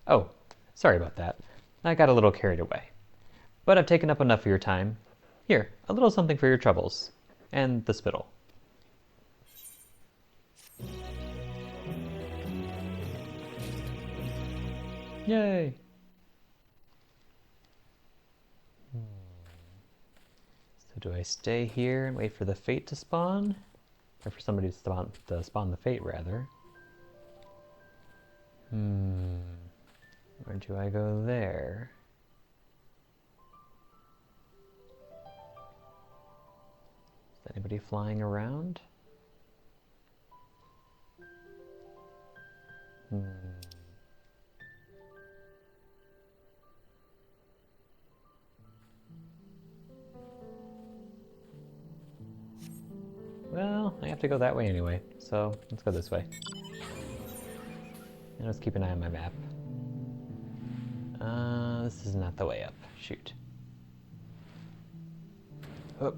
Oh, sorry about that. I got a little carried away. But I've taken up enough of your time. Here, a little something for your troubles. And the spittle. Yay! So do I stay here and wait for the fate to spawn? Or for somebody to spawn the fate, rather. Or do I go there? Anybody flying around? Well, I have to go that way anyway, so let's go this way. And let's keep an eye on my map. This is not the way up. Shoot. Oh.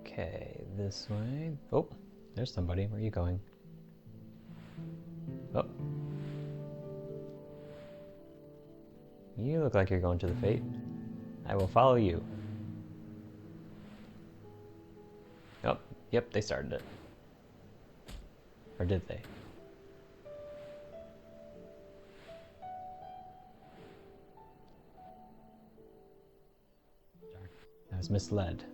Okay, this way. Oh, there's somebody. Where are you going? Oh. You look like you're going to the fate. I will follow you. Oh, yep, they started it. Or did they? Darn, I was misled.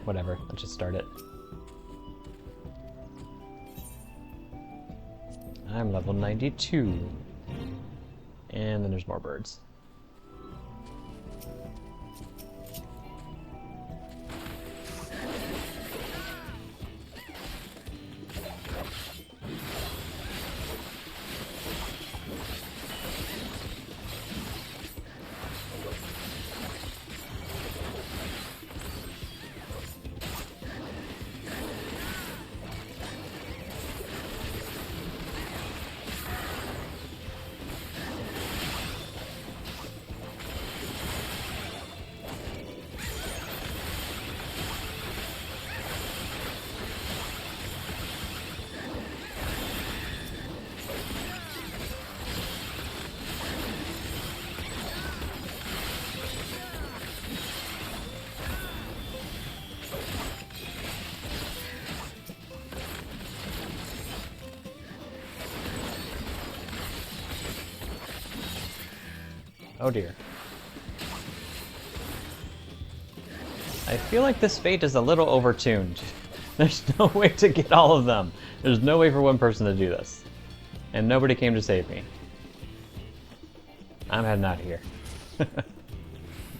Whatever. Let's just start it. I'm level 92. And then there's more birds. Oh dear. I feel like this fate is a little overtuned. There's no way to get all of them. There's no way for one person to do this. And nobody came to save me. I'm heading out of here.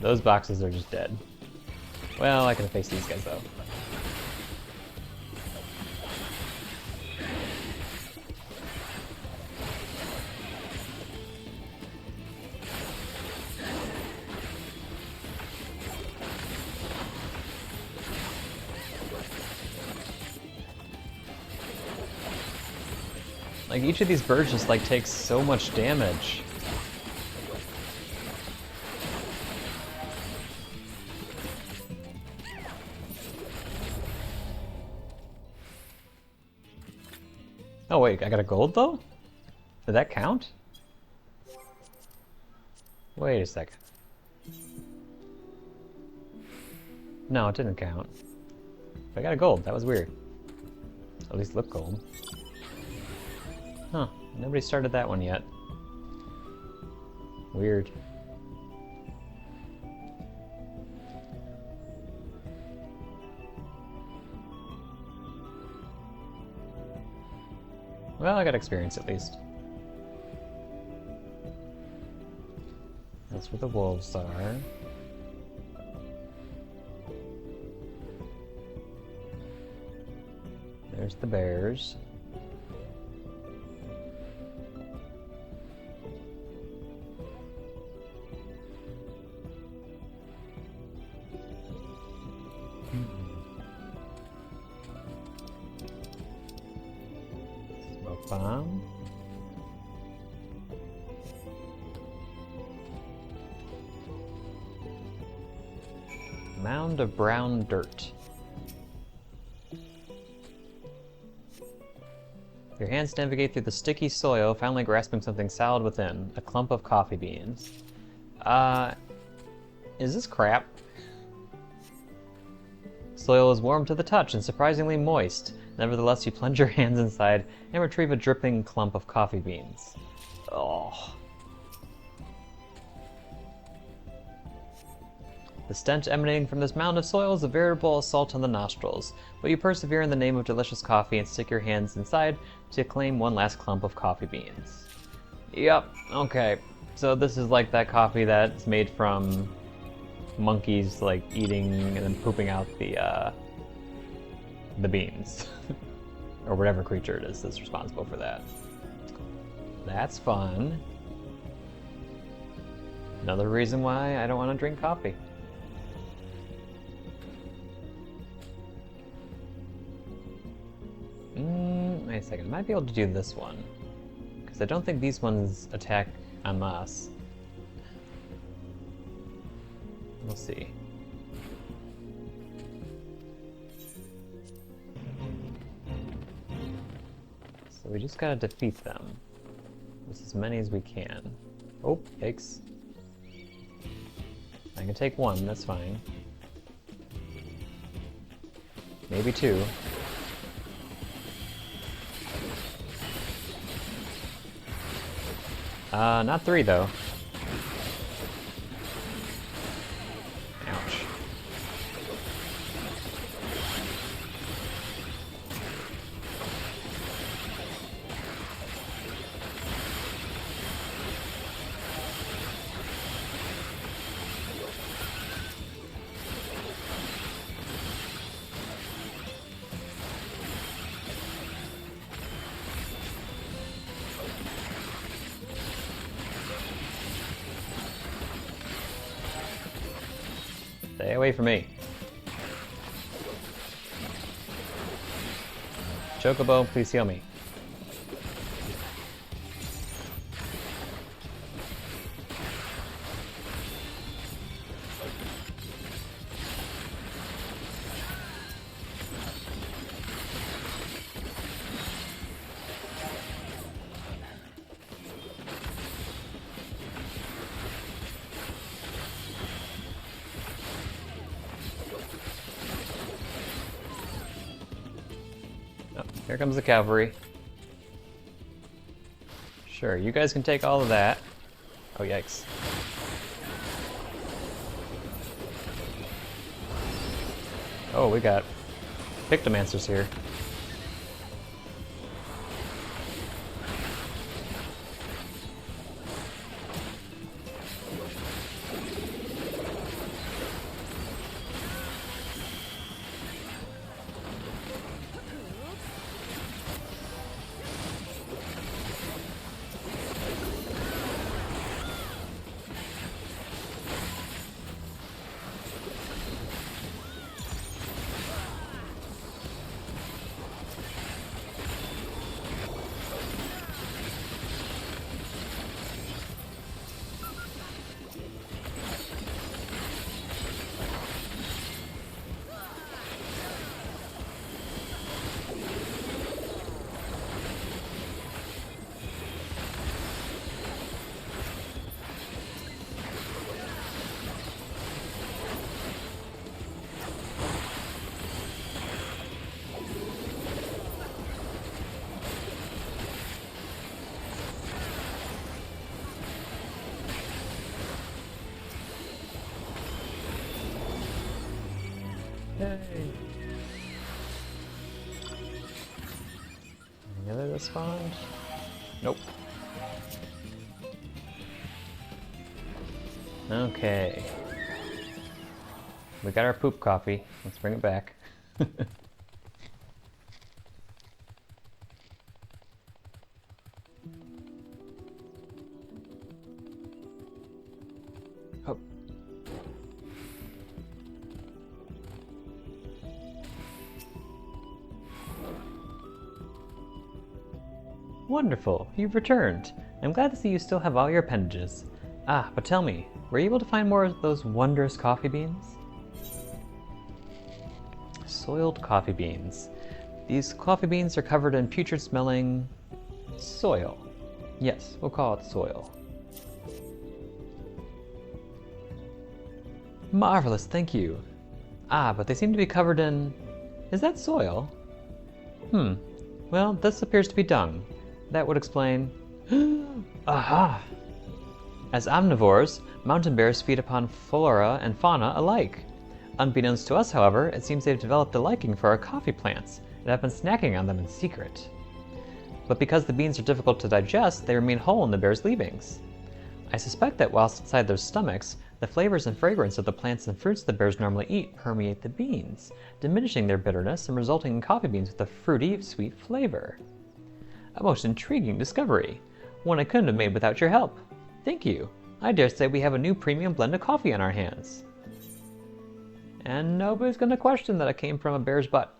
Those boxes are just dead. Well, I can face these guys though. Like, each of these birds just, like, takes so much damage. Oh wait, I got a gold though? Did that count? Wait a second. No, it didn't count. But I got a gold, that was weird. At least look gold. Huh, nobody started that one yet. Weird. Well, I got experience at least. That's where the wolves are. There's the bears. Smoke bomb. Mound of brown dirt. Your hands navigate through the sticky soil, finally grasping something solid within, a clump of coffee beans. Is this crap? Soil is warm to the touch and surprisingly moist. Nevertheless, you plunge your hands inside and retrieve a dripping clump of coffee beans. Oh. The stench emanating from this mound of soil is a veritable assault on the nostrils, but you persevere in the name of delicious coffee and stick your hands inside to claim one last clump of coffee beans. Yep, okay. So this is like that coffee that's made from monkeys like eating and then pooping out the beans. Or whatever creature it is that's responsible for that. That's fun. Another reason why I don't want to drink coffee. Wait a second, I might be able to do this one. Because I don't think these ones attack en masse. We'll see. So we just gotta defeat them. With as many as we can. Oh, yikes. I can take one, that's fine. Maybe two. Not three though. Ouch. Stay away from me. Chocobo, please heal me. Here comes the cavalry. Sure, you guys can take all of that. Oh, yikes. Oh, we got Pictomancers here. Yay! Any other that spawned? Nope. Okay. We got our poop coffee. Let's bring it back. Oh. Wonderful, you've returned. I'm glad to see you still have all your appendages. Ah, but tell me, were you able to find more of those wondrous coffee beans? Soiled coffee beans. These coffee beans are covered in putrid-smelling soil. Yes, we'll call it soil. Marvelous, thank you. Ah, but they seem to be covered in... Is that soil? Well, this appears to be dung. That would explain... Aha! As omnivores, mountain bears feed upon flora and fauna alike. Unbeknownst to us, however, it seems they've developed a liking for our coffee plants and have been snacking on them in secret. But because the beans are difficult to digest, they remain whole in the bear's leavings. I suspect that whilst inside their stomachs, the flavors and fragrance of the plants and fruits the bears normally eat permeate the beans, diminishing their bitterness and resulting in coffee beans with a fruity, sweet flavor. A most intriguing discovery, one I couldn't have made without your help. Thank you. I dare say we have a new premium blend of coffee on our hands. And nobody's gonna question that it came from a bear's butt.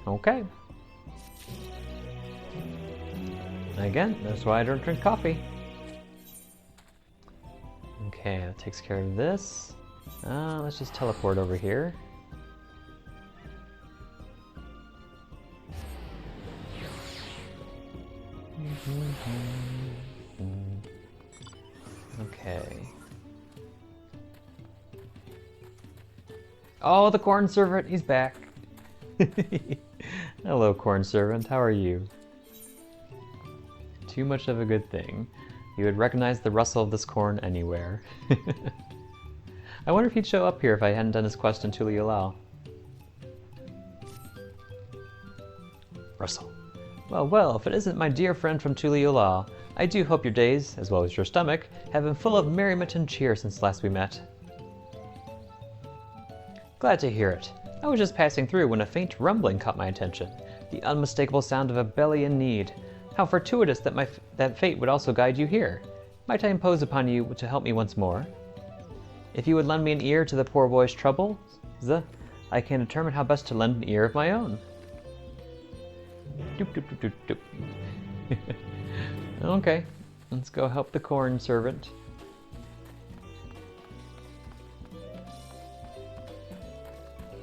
Okay. Again, that's why I don't drink coffee. Okay, that takes care of this. Let's just teleport over here. Okay. Oh, the corn servant, he's back. Hello, corn servant, how are you? Too much of a good thing. You would recognize the rustle of this corn anywhere. I wonder if he'd show up here if I hadn't done his quest in Tuliulao. Rustle. Well, well, if it isn't my dear friend from Tuliulao, I do hope your days, as well as your stomach, have been full of merriment and cheer since last we met. Glad to hear it. I was just passing through when a faint rumbling caught my attention, the unmistakable sound of a belly in need. How fortuitous that fate would also guide you here. Might I impose upon you to help me once more? If you would lend me an ear to the poor boy's troubles, I can determine how best to lend an ear of my own. Doop, doop, doop, doop, doop. Okay, let's go help the corn servant.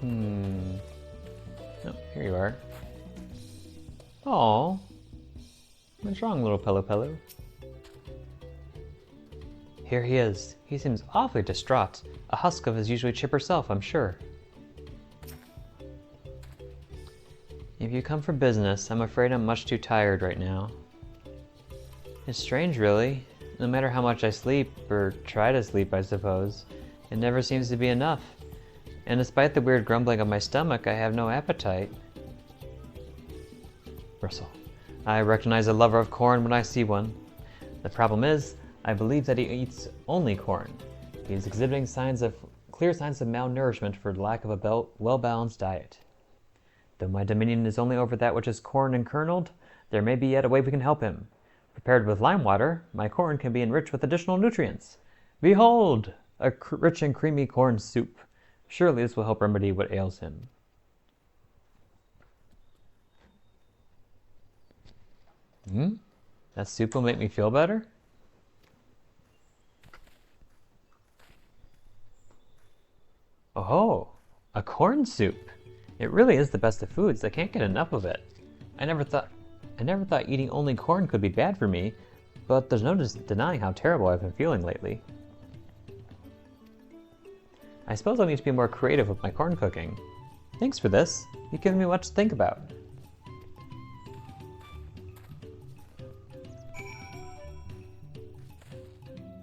Oh, here you are. Aww. What's wrong, little Pello? Here he is. He seems awfully distraught. A husk of his usually chipper self, I'm sure. If you come for business, I'm afraid I'm much too tired right now. It's strange, really. No matter how much I sleep, or try to sleep, I suppose, it never seems to be enough. And despite the weird grumbling of my stomach, I have no appetite. Russell. I recognize a lover of corn when I see one. The problem is, I believe that he eats only corn. He is exhibiting clear signs of malnourishment for lack of a well-balanced diet. Though my dominion is only over that which is corn and kerneled, there may be yet a way we can help him. Prepared with lime water, my corn can be enriched with additional nutrients. Behold, a rich and creamy corn soup. Surely this will help remedy what ails him. That soup will make me feel better? Oh, a corn soup. It really is the best of foods. I can't get enough of it. I never thought eating only corn could be bad for me, but there's no denying how terrible I've been feeling lately. I suppose I'll need to be more creative with my corn cooking. Thanks for this. You've given me much to think about.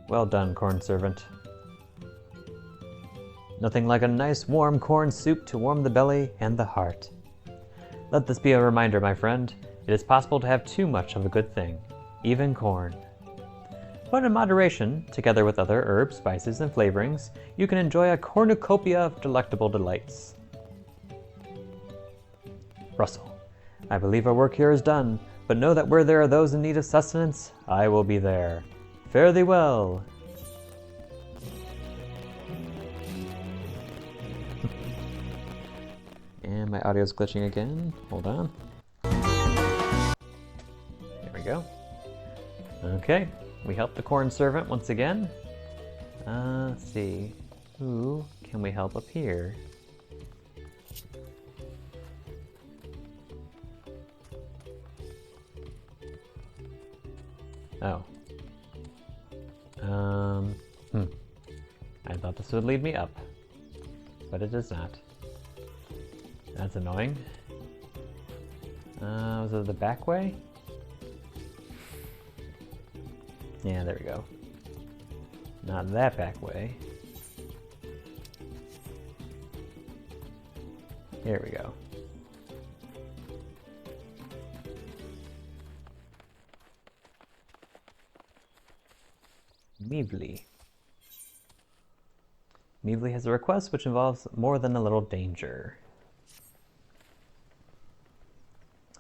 Well done, corn servant. Nothing like a nice warm corn soup to warm the belly and the heart. Let this be a reminder, my friend. It is possible to have too much of a good thing, even corn. But in moderation, together with other herbs, spices, and flavorings, you can enjoy a cornucopia of delectable delights. Russell, I believe our work here is done, but know that where there are those in need of sustenance, I will be there. Fare thee well. And my audio's glitching again. Hold on. There we go. Okay, we helped the corn servant once again. Let's see. Who can we help up here? Oh. I thought this would lead me up, but it does not. That's annoying. Was it the back way? Yeah, there we go. Not that back way. Here we go. Meavly. Meavly has a request which involves more than a little danger.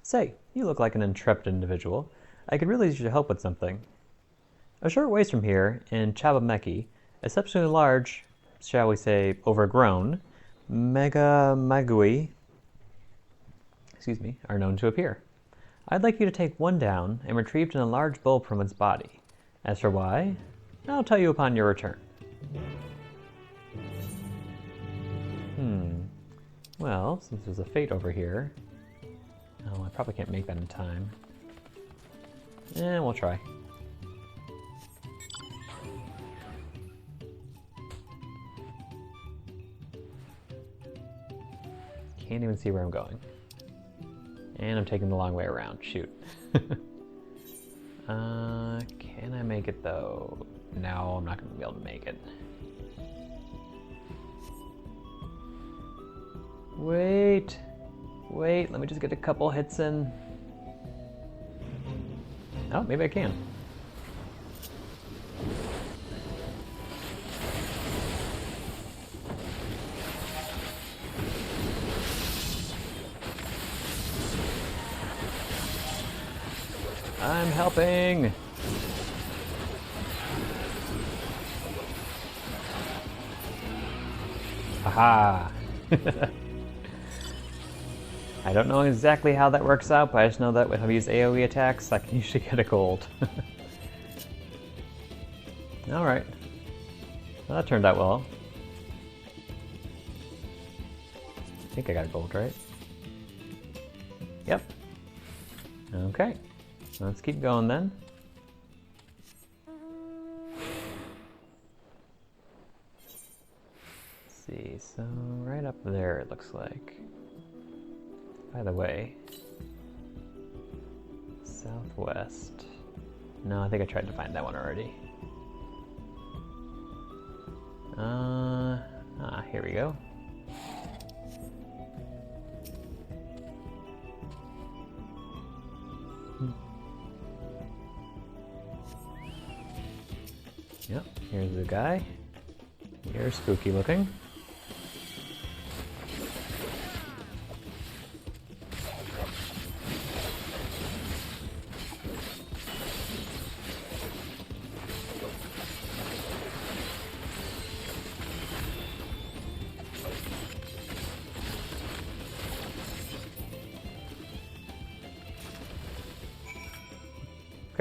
Say, you look like an intrepid individual. I could really use your help with something. A short ways from here, in Chabameki, exceptionally large, shall we say, overgrown, Megamagui, are known to appear. I'd like you to take one down and retrieve it in a large bulb from its body. As for why, I'll tell you upon your return. Well, since there's a fate over here... Oh, I probably can't make that in time. We'll try. Can't even see where I'm going. And I'm taking the long way around. Shoot. Can I make it though? No, I'm not going to be able to make it. Wait, let me just get a couple hits in. Oh, maybe I can. I'm helping! Aha! I don't know exactly how that works out, but I just know that when I use AoE attacks, I can usually get a gold. Alright. Well, that turned out well. I think I got a gold, right? Yep. Okay. Let's keep going then. Let's see, so right up there it looks like. By the way, southwest. No, I think I tried to find that one already. Here we go. Yep, here's the guy. You're spooky looking.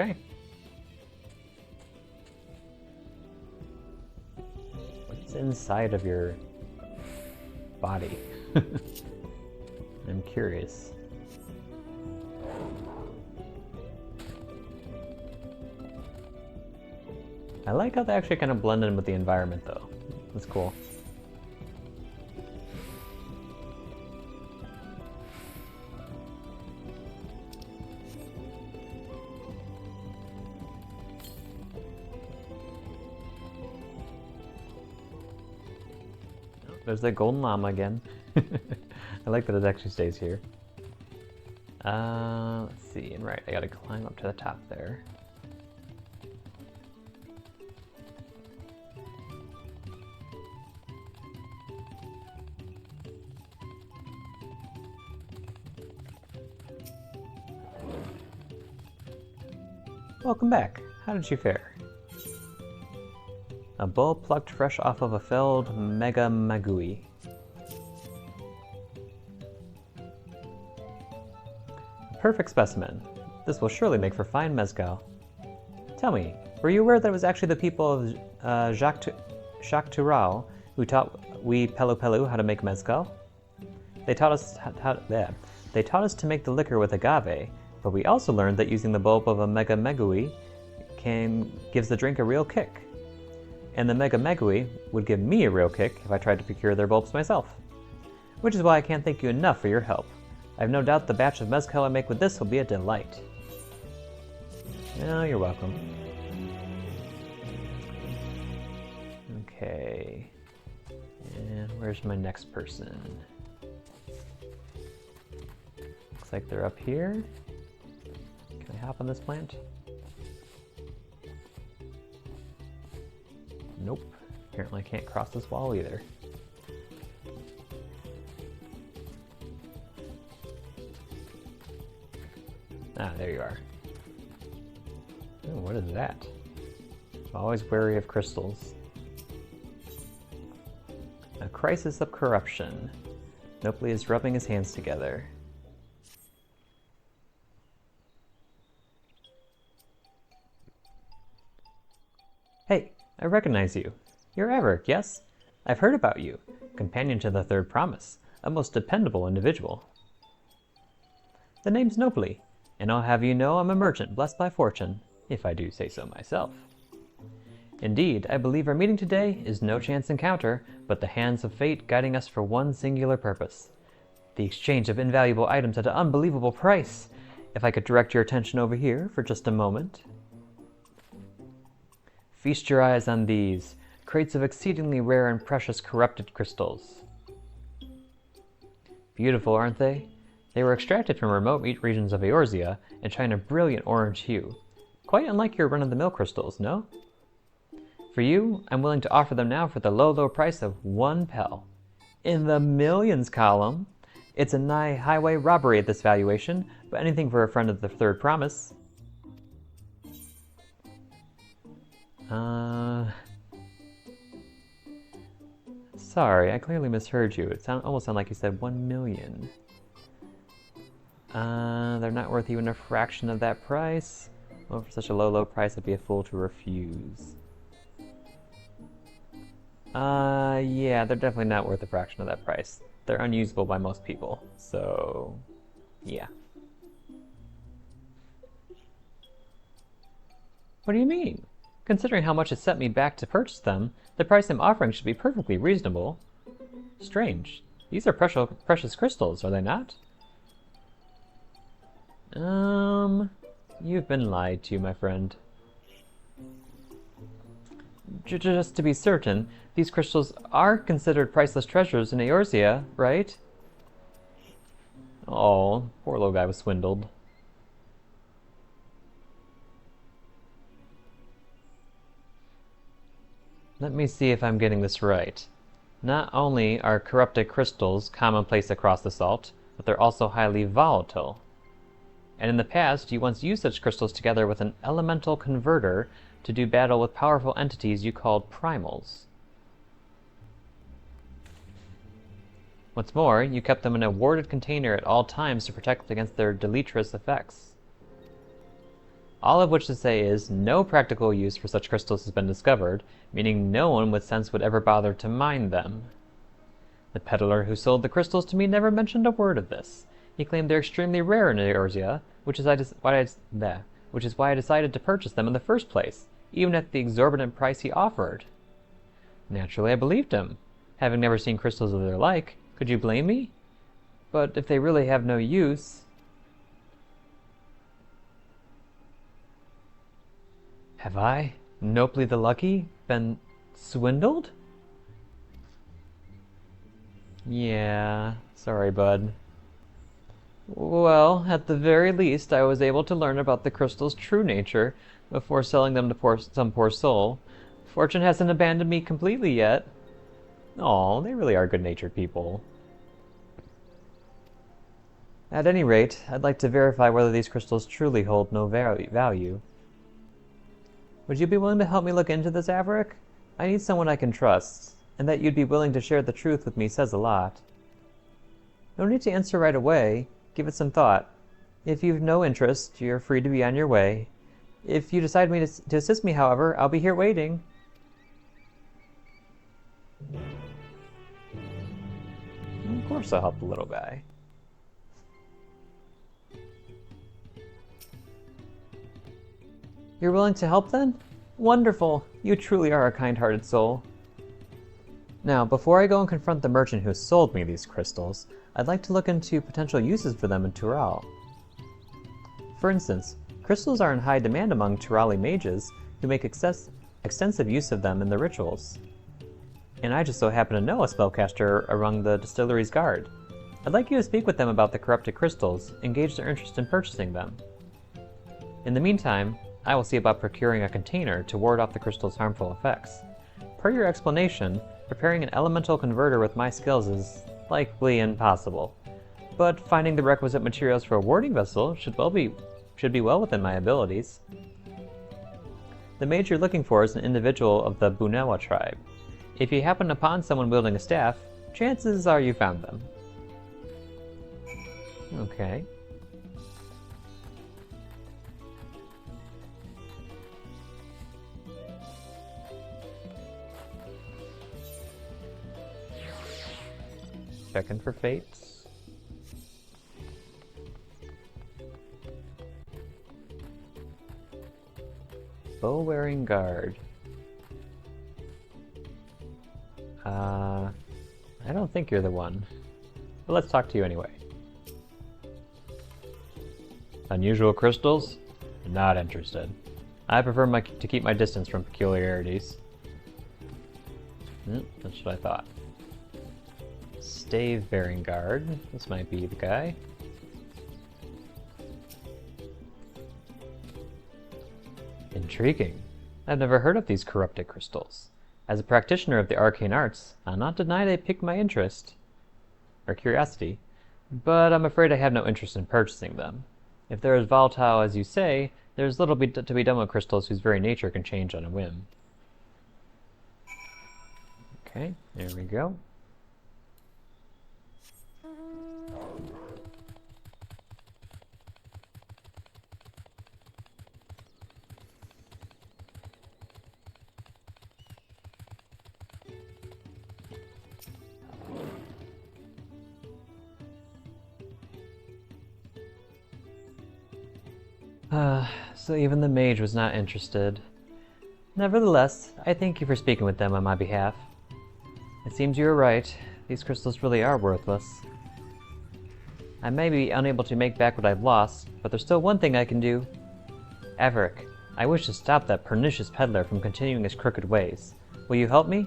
Okay. What's inside of your body? I'm curious. I like how they actually kind of blend in with the environment though. That's cool. There's that golden llama again. I like that it actually stays here. Let's see, and right, I gotta climb up to the top there. Welcome back. How did you fare? A bulb plucked fresh off of a felled Megamagui. Perfect specimen. This will surely make for fine mezcal. Tell me, were you aware that it was actually the people of Jacques Turao who taught we Pelu Pelu how to make mezcal? They taught us to make the liquor with agave, but we also learned that using the bulb of a Megamagui gives the drink a real kick. And the Megamagui would give me a real kick if I tried to procure their bulbs myself. Which is why I can't thank you enough for your help. I have no doubt the batch of mezcal I make with this will be a delight. Oh, you're welcome. Okay. And where's my next person? Looks like they're up here. Can I hop on this plant? Nope. Apparently I can't cross this wall either. Ah, there you are. Oh, what is that? Always wary of crystals. A crisis of corruption. Nopely is rubbing his hands together. Hey, I recognize you. You're Everett, yes? I've heard about you. Companion to the Third Promise. A most dependable individual. The name's Nopely, and I'll have you know I'm a merchant blessed by fortune, if I do say so myself. Indeed, I believe our meeting today is no chance encounter, but the hands of fate guiding us for one singular purpose. The exchange of invaluable items at an unbelievable price. If I could direct your attention over here for just a moment. Feast your eyes on these, crates of exceedingly rare and precious corrupted crystals. Beautiful, aren't they? They were extracted from remote regions of Eorzea and shine a brilliant orange hue. Quite unlike your run-of-the-mill crystals, no? For you, I'm willing to offer them now for the low price of 1 pel. In the millions column! It's a nigh highway robbery at this valuation, but anything for a friend of the Third Promise. Sorry, I clearly misheard you. It almost sounded like you said 1 million. They're not worth even a fraction of that price. Well, for such a low price, I'd be a fool to refuse. Yeah, they're definitely not worth a fraction of that price. They're unusable by most people, so yeah. What do you mean? Considering how much it set me back to purchase them, the price I'm offering should be perfectly reasonable. Strange. These are precious crystals, are they not? You've been lied to, my friend. Just to be certain, these crystals are considered priceless treasures in Eorzea, right? Oh, poor little guy was swindled. Let me see if I'm getting this right. Not only are corrupted crystals commonplace across the salt, but they're also highly volatile. And in the past, you once used such crystals together with an elemental converter to do battle with powerful entities you called primals. What's more, you kept them in a warded container at all times to protect against their deleterious effects. All of which to say is, no practical use for such crystals has been discovered, meaning no one with sense would ever bother to mine them. The peddler who sold the crystals to me never mentioned a word of this. He claimed they're extremely rare in Eorzea, which is why I decided to purchase them in the first place, even at the exorbitant price he offered. Naturally, I believed him. Having never seen crystals of their like, could you blame me? But if they really have no use... Have I, Nopely the Lucky, been swindled? Yeah, sorry, bud. Well, at the very least, I was able to learn about the crystal's true nature before selling them to some poor soul. Fortune hasn't abandoned me completely yet. Aw, they really are good-natured people. At any rate, I'd like to verify whether these crystals truly hold no value. Would you be willing to help me look into this, Averick? I need someone I can trust, and that you'd be willing to share the truth with me says a lot. No need to answer right away. Give it some thought. If you've no interest, you're free to be on your way. If you decide to assist me, however, I'll be here waiting. Of course I'll help the little guy. You're willing to help then? Wonderful! You truly are a kind-hearted soul. Now, before I go and confront the merchant who sold me these crystals, I'd like to look into potential uses for them in Tural. For instance, crystals are in high demand among Turali mages who make extensive use of them in their rituals. and I just so happen to know a spellcaster among the distillery's guard. I'd like you to speak with them about the corrupted crystals, engage their interest in purchasing them. In the meantime, I will see about procuring a container to ward off the crystal's harmful effects. Per your explanation, preparing an elemental converter with my skills is likely impossible, but finding the requisite materials for a warding vessel should be well within my abilities. The mage you're looking for is an individual of the Bunewa tribe. If you happen upon someone wielding a staff, chances are you found them. Okay. Checking for fates. Bow-wearing guard. I don't think you're the one. But let's talk to you anyway. Unusual crystals? Not interested. I prefer to keep my distance from peculiarities. That's what I thought. Stave-bearing guard. This might be the guy. Intriguing. I've never heard of these corrupted crystals. As a practitioner of the arcane arts, I'll not deny they piqued my interest, or curiosity, but I'm afraid I have no interest in purchasing them. If they're as volatile as you say, there's little to be done with crystals whose very nature can change on a whim. Okay, there we go. So even the mage was not interested. Nevertheless, I thank you for speaking with them on my behalf. It seems you are right. These crystals really are worthless. I may be unable to make back what I've lost, but there's still one thing I can do. Averick, I wish to stop that pernicious peddler from continuing his crooked ways. Will you help me?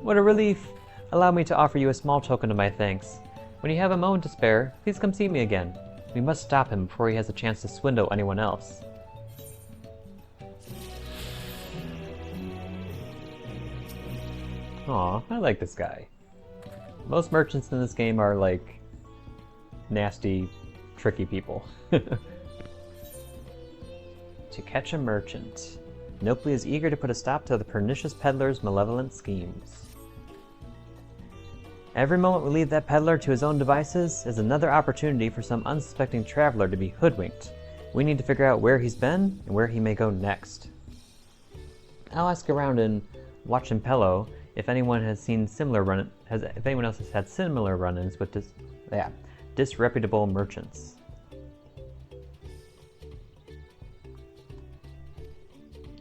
What a relief! Allow me to offer you a small token of my thanks. When you have a moment to spare, please come see me again. We must stop him before he has a chance to swindle anyone else. Aw, I like this guy. Most merchants in this game are like nasty, tricky people. To catch a merchant. Nopli is eager to put a stop to the pernicious peddler's malevolent schemes. Every moment we leave that peddler to his own devices is another opportunity for some unsuspecting traveler to be hoodwinked. We need to figure out where he's been and where he may go next. I'll ask around in Wachimpello if anyone has seen similar if anyone else has had similar run-ins with disreputable merchants.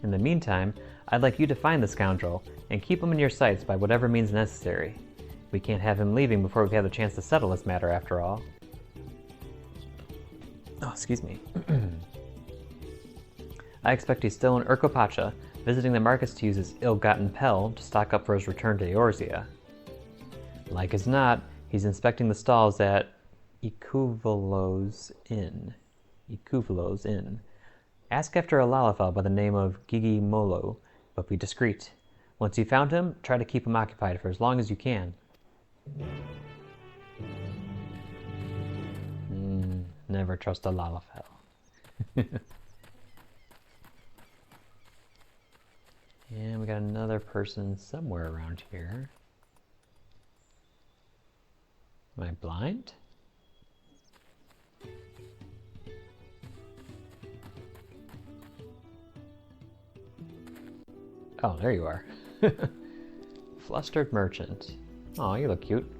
In the meantime, I'd like you to find the scoundrel and keep him in your sights by whatever means necessary. We can't have him leaving before we've had the chance to settle this matter, after all. Oh, excuse me. I expect he's still in Alpaca, visiting the markets to use his ill-gotten pel to stock up for his return to Eorzea. Like as not, he's inspecting the stalls at Ikuvelo's Inn. Ask after a Lalafell by the name of Gigi Molo, but be discreet. Once you've found him, try to keep him occupied for as long as you can. Never trust a Lalafell. And we got another person somewhere around here. Am I blind? Oh, there you are. Flustered merchant. Oh, you look cute.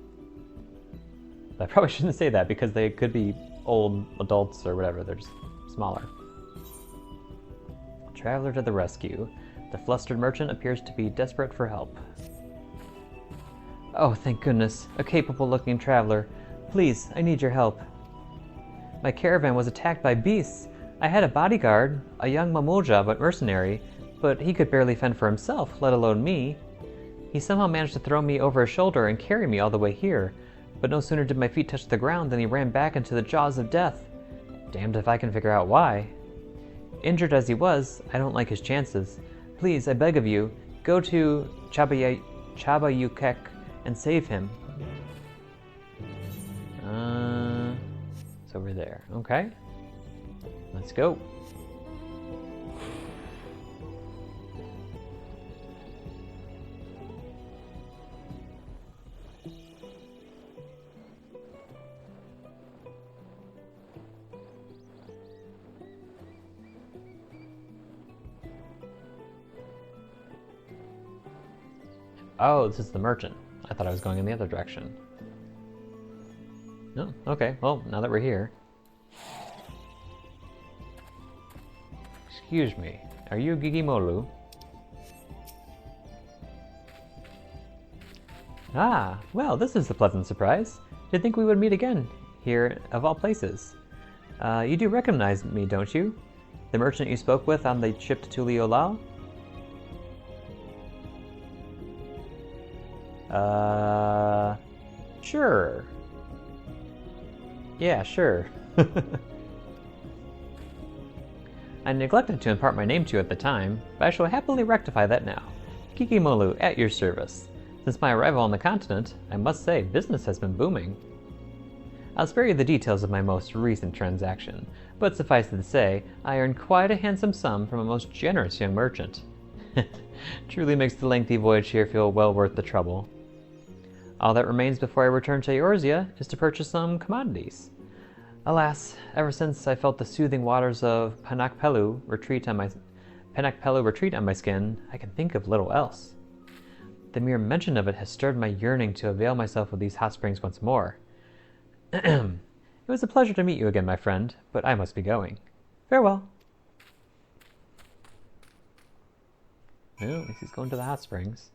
I probably shouldn't say that because they could be old adults or whatever. They're just smaller. Traveler to the rescue. The flustered merchant appears to be desperate for help. Oh, thank goodness. A capable-looking traveler. Please, I need your help. My caravan was attacked by beasts. I had a bodyguard, a young Mamulja but mercenary, but he could barely fend for himself, let alone me. He somehow managed to throw me over his shoulder and carry me all the way here, but no sooner did my feet touch the ground than he ran back into the jaws of death. Damned if I can figure out why. Injured as he was, I don't like his chances. Please, I beg of you, go to Chabayukek and save him. It's over there. Okay. Let's go. Oh, this is the merchant. I thought I was going in the other direction. No, okay, well, now that we're here. Excuse me, are you Gigimolu? Ah, well, this is a pleasant surprise. Did think we would meet again, here of all places. You do recognize me, don't you? The merchant you spoke with on the ship to Tuliolao? Sure. Yeah, sure. I neglected to impart my name to you at the time, but I shall happily rectify that now. Kikimolu, at your service. Since my arrival on the continent, I must say business has been booming. I'll spare you the details of my most recent transaction, but suffice it to say, I earned quite a handsome sum from a most generous young merchant. Truly makes the lengthy voyage here feel well worth the trouble. All that remains before I return to Eorzea is to purchase some commodities. Alas, ever since I felt the soothing waters of Panakpelu retreat on my skin, I can think of little else. The mere mention of it has stirred my yearning to avail myself of these hot springs once more. It was a pleasure to meet you again, my friend, but I must be going. Farewell. Well, at least he's going to the hot springs.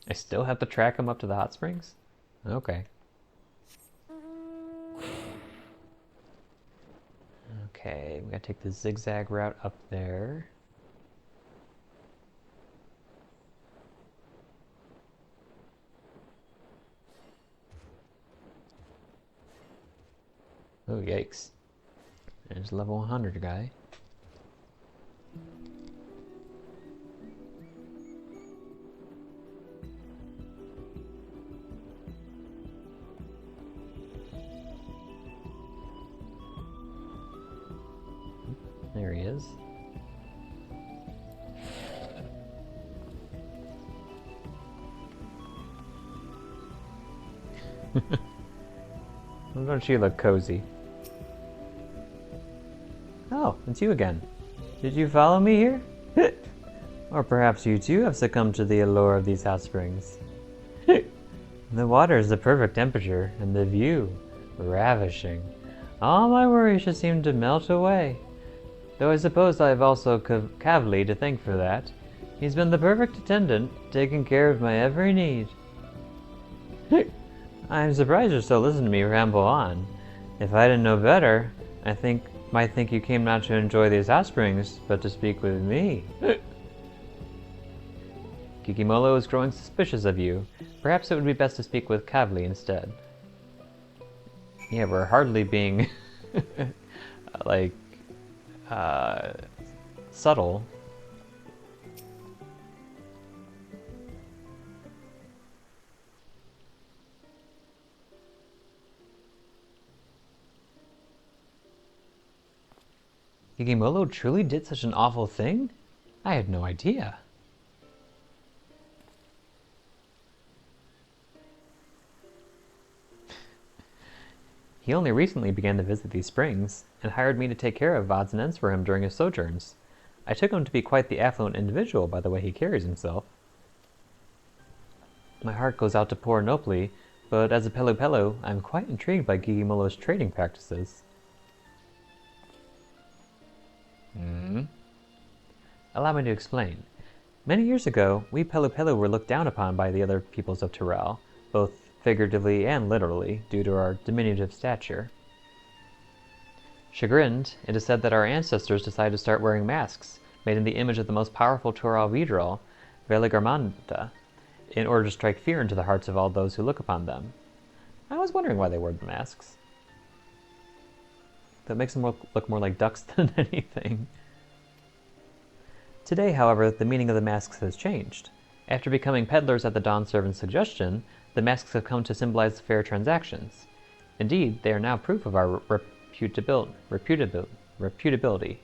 I still have to track him up to the hot springs? Okay. Okay, we gotta take the zigzag route up there. Oh, yikes. There's level 100 guy. There he is. Well, don't you look cozy? Oh, it's you again. Did you follow me here? Or perhaps you too have succumbed to the allure of these hot springs. The water is the perfect temperature, and the view ravishing. All my worries should seem to melt away. Though I suppose I have also Kavli to thank for that. He's been the perfect attendant, taking care of my every need. I'm surprised you're still listening to me ramble on. If I didn't know better, I might think you came not to enjoy these hot springs, but to speak with me. Kikimolo is growing suspicious of you. Perhaps it would be best to speak with Kavli instead. Yeah, we're hardly being subtle. Kikimolo truly did such an awful thing? I had no idea. He only recently began to visit these springs, and hired me to take care of odds and ends for him during his sojourns. I took him to be quite the affluent individual by the way he carries himself. My heart goes out to poor Nopli, but as a Pelu, I'm quite intrigued by Kikimolo's trading practices. Allow me to explain. Many years ago, we Pelu were looked down upon by the other peoples of Turel, both figuratively and literally, due to our diminutive stature. Chagrined, it is said that our ancestors decided to start wearing masks, made in the image of the most powerful Toralvidral, Veligarmanda, in order to strike fear into the hearts of all those who look upon them. I was wondering why they wore the masks. That makes them look more like ducks than anything. Today, however, the meaning of the masks has changed. After becoming peddlers at the Dawn Servant's suggestion, the masks have come to symbolize fair transactions. Indeed, they are now proof of our reputability.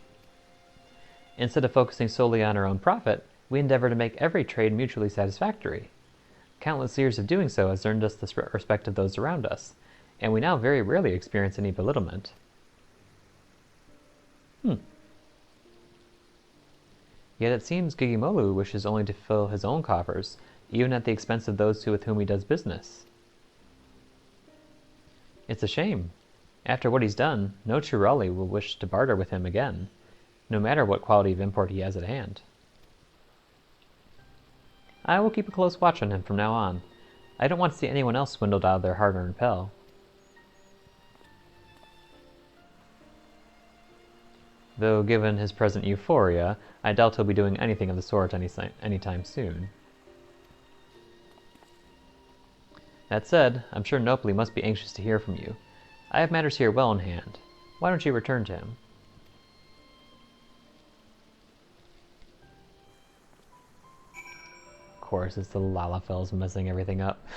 Instead of focusing solely on our own profit, we endeavor to make every trade mutually satisfactory. Countless years of doing so has earned us the respect of those around us, and we now very rarely experience any belittlement. Yet it seems Gigimolu wishes only to fill his own coffers, even at the expense of those with whom he does business. It's a shame. After what he's done, no Chirali will wish to barter with him again, no matter what quality of import he has at hand. I will keep a close watch on him from now on. I don't want to see anyone else swindled out of their hard-earned pel. Though given his present euphoria, I doubt he'll be doing anything of the sort anytime soon. That said, I'm sure Nopali must be anxious to hear from you. I have matters here well in hand. Why don't you return to him? Of course, it's the Lalafels messing everything up.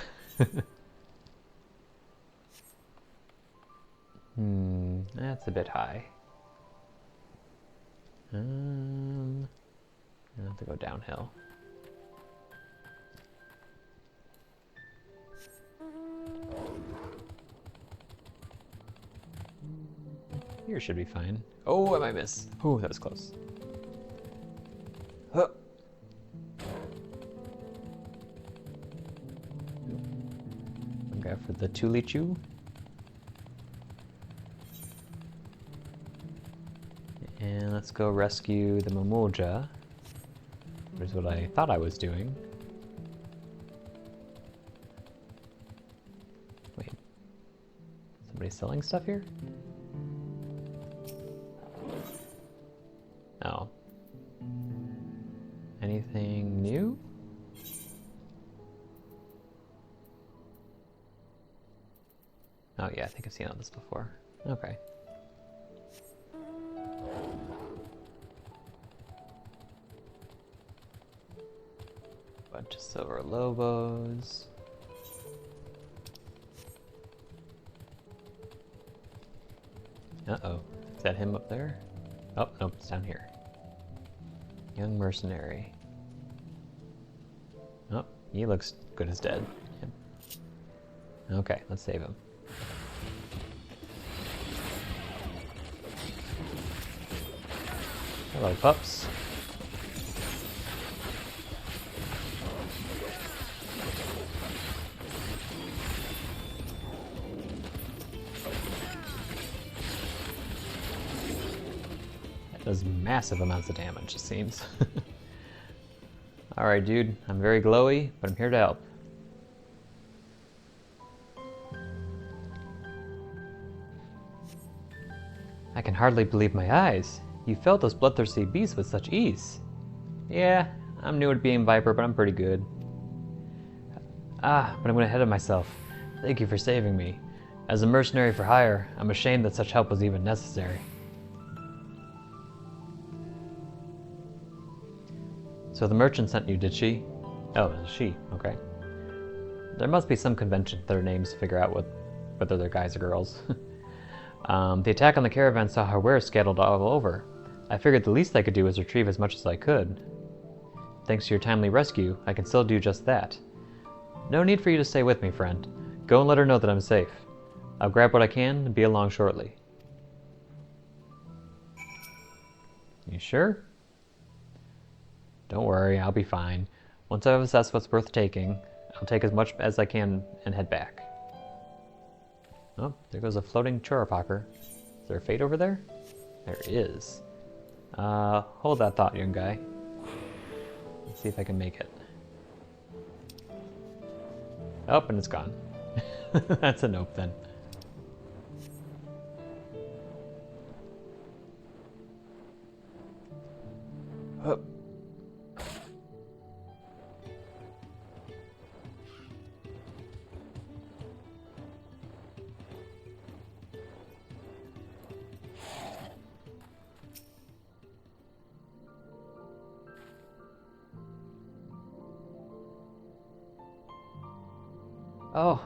That's a bit high. I have to go downhill. Here should be fine. Oh, I might miss. Oh, that was close. Huh. Okay, for the Tulichu. And let's go rescue the Momoja, which is what I thought I was doing. Wait, somebody selling stuff here? Oh. Anything new? Oh yeah, I think I've seen all this before. Okay. Bunch of silver lobos. Uh-oh. Is that him up there? Oh, nope, it's down here. Young mercenary. Oh, he looks good as dead. Yep. Okay, let's save him. Hello, pups. Does massive amounts of damage, it seems. Alright, dude, I'm very glowy, but I'm here to help. I can hardly believe my eyes. You felled those bloodthirsty beasts with such ease. Yeah, I'm new at being Viper, but I'm pretty good. But I'm going ahead of myself. Thank you for saving me. As a mercenary for hire, I'm ashamed that such help was even necessary. So the merchant sent you, did she? Oh, it was she. Okay. There must be some convention to their names to figure out whether they're guys or girls. The attack on the caravan saw her wares scattered all over. I figured the least I could do was retrieve as much as I could. Thanks to your timely rescue, I can still do just that. No need for you to stay with me, friend. Go and let her know that I'm safe. I'll grab what I can and be along shortly. You sure? Don't worry, I'll be fine. Once I've assessed what's worth taking, I'll take as much as I can and head back. Oh, there goes a floating Choropocker. Is there a fate over there? There is. Hold that thought, young guy. Let's see if I can make it. Oh, and it's gone. That's a nope then. Oh,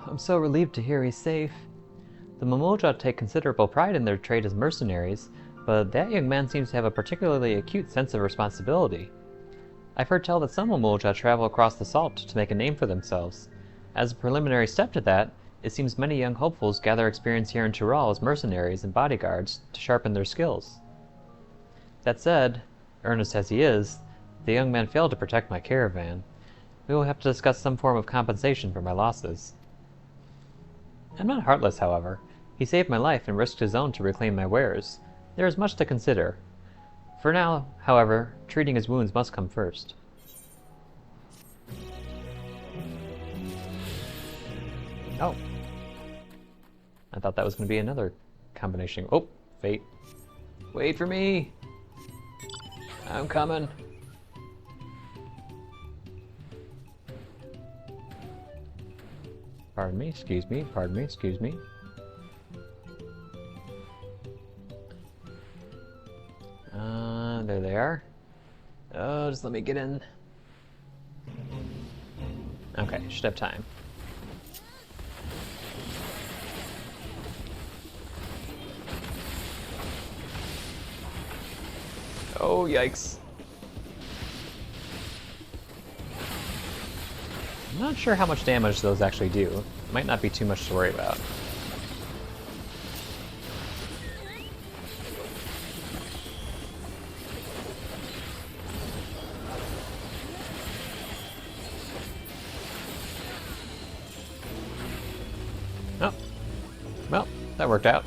I'm so relieved to hear he's safe. The Mamoja take considerable pride in their trade as mercenaries, but that young man seems to have a particularly acute sense of responsibility. I've heard tell that some Mamoja travel across the salt to make a name for themselves. As a preliminary step to that, it seems many young hopefuls gather experience here in Tural as mercenaries and bodyguards to sharpen their skills. That said, earnest as he is, the young man failed to protect my caravan. We will have to discuss some form of compensation for my losses. I'm not heartless, however. He saved my life and risked his own to reclaim my wares. There is much to consider. For now, however, treating his wounds must come first. Oh. I thought that was going to be another combination. Oh, fate. Wait for me! I'm coming. Pardon me, excuse me, pardon me, excuse me. There they are. Oh, just let me get in. Okay, should have time. Oh, yikes. I'm not sure how much damage those actually do. Might not be too much to worry about. Oh. Well, that worked out.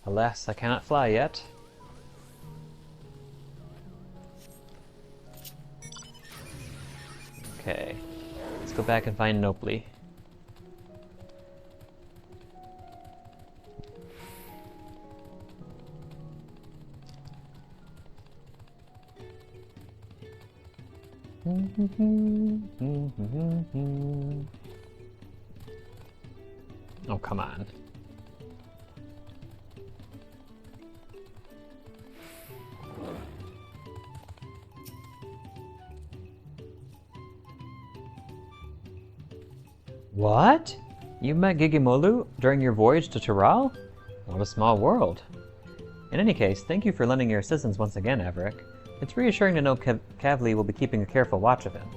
Alas, I cannot fly yet. Okay, let's go back and find Nopli. Oh, come on. What? You met Gigimolu during your voyage to Tural? What a small world. In any case, thank you for lending your assistance once again, Averick. It's reassuring to know Kavli will be keeping a careful watch of him.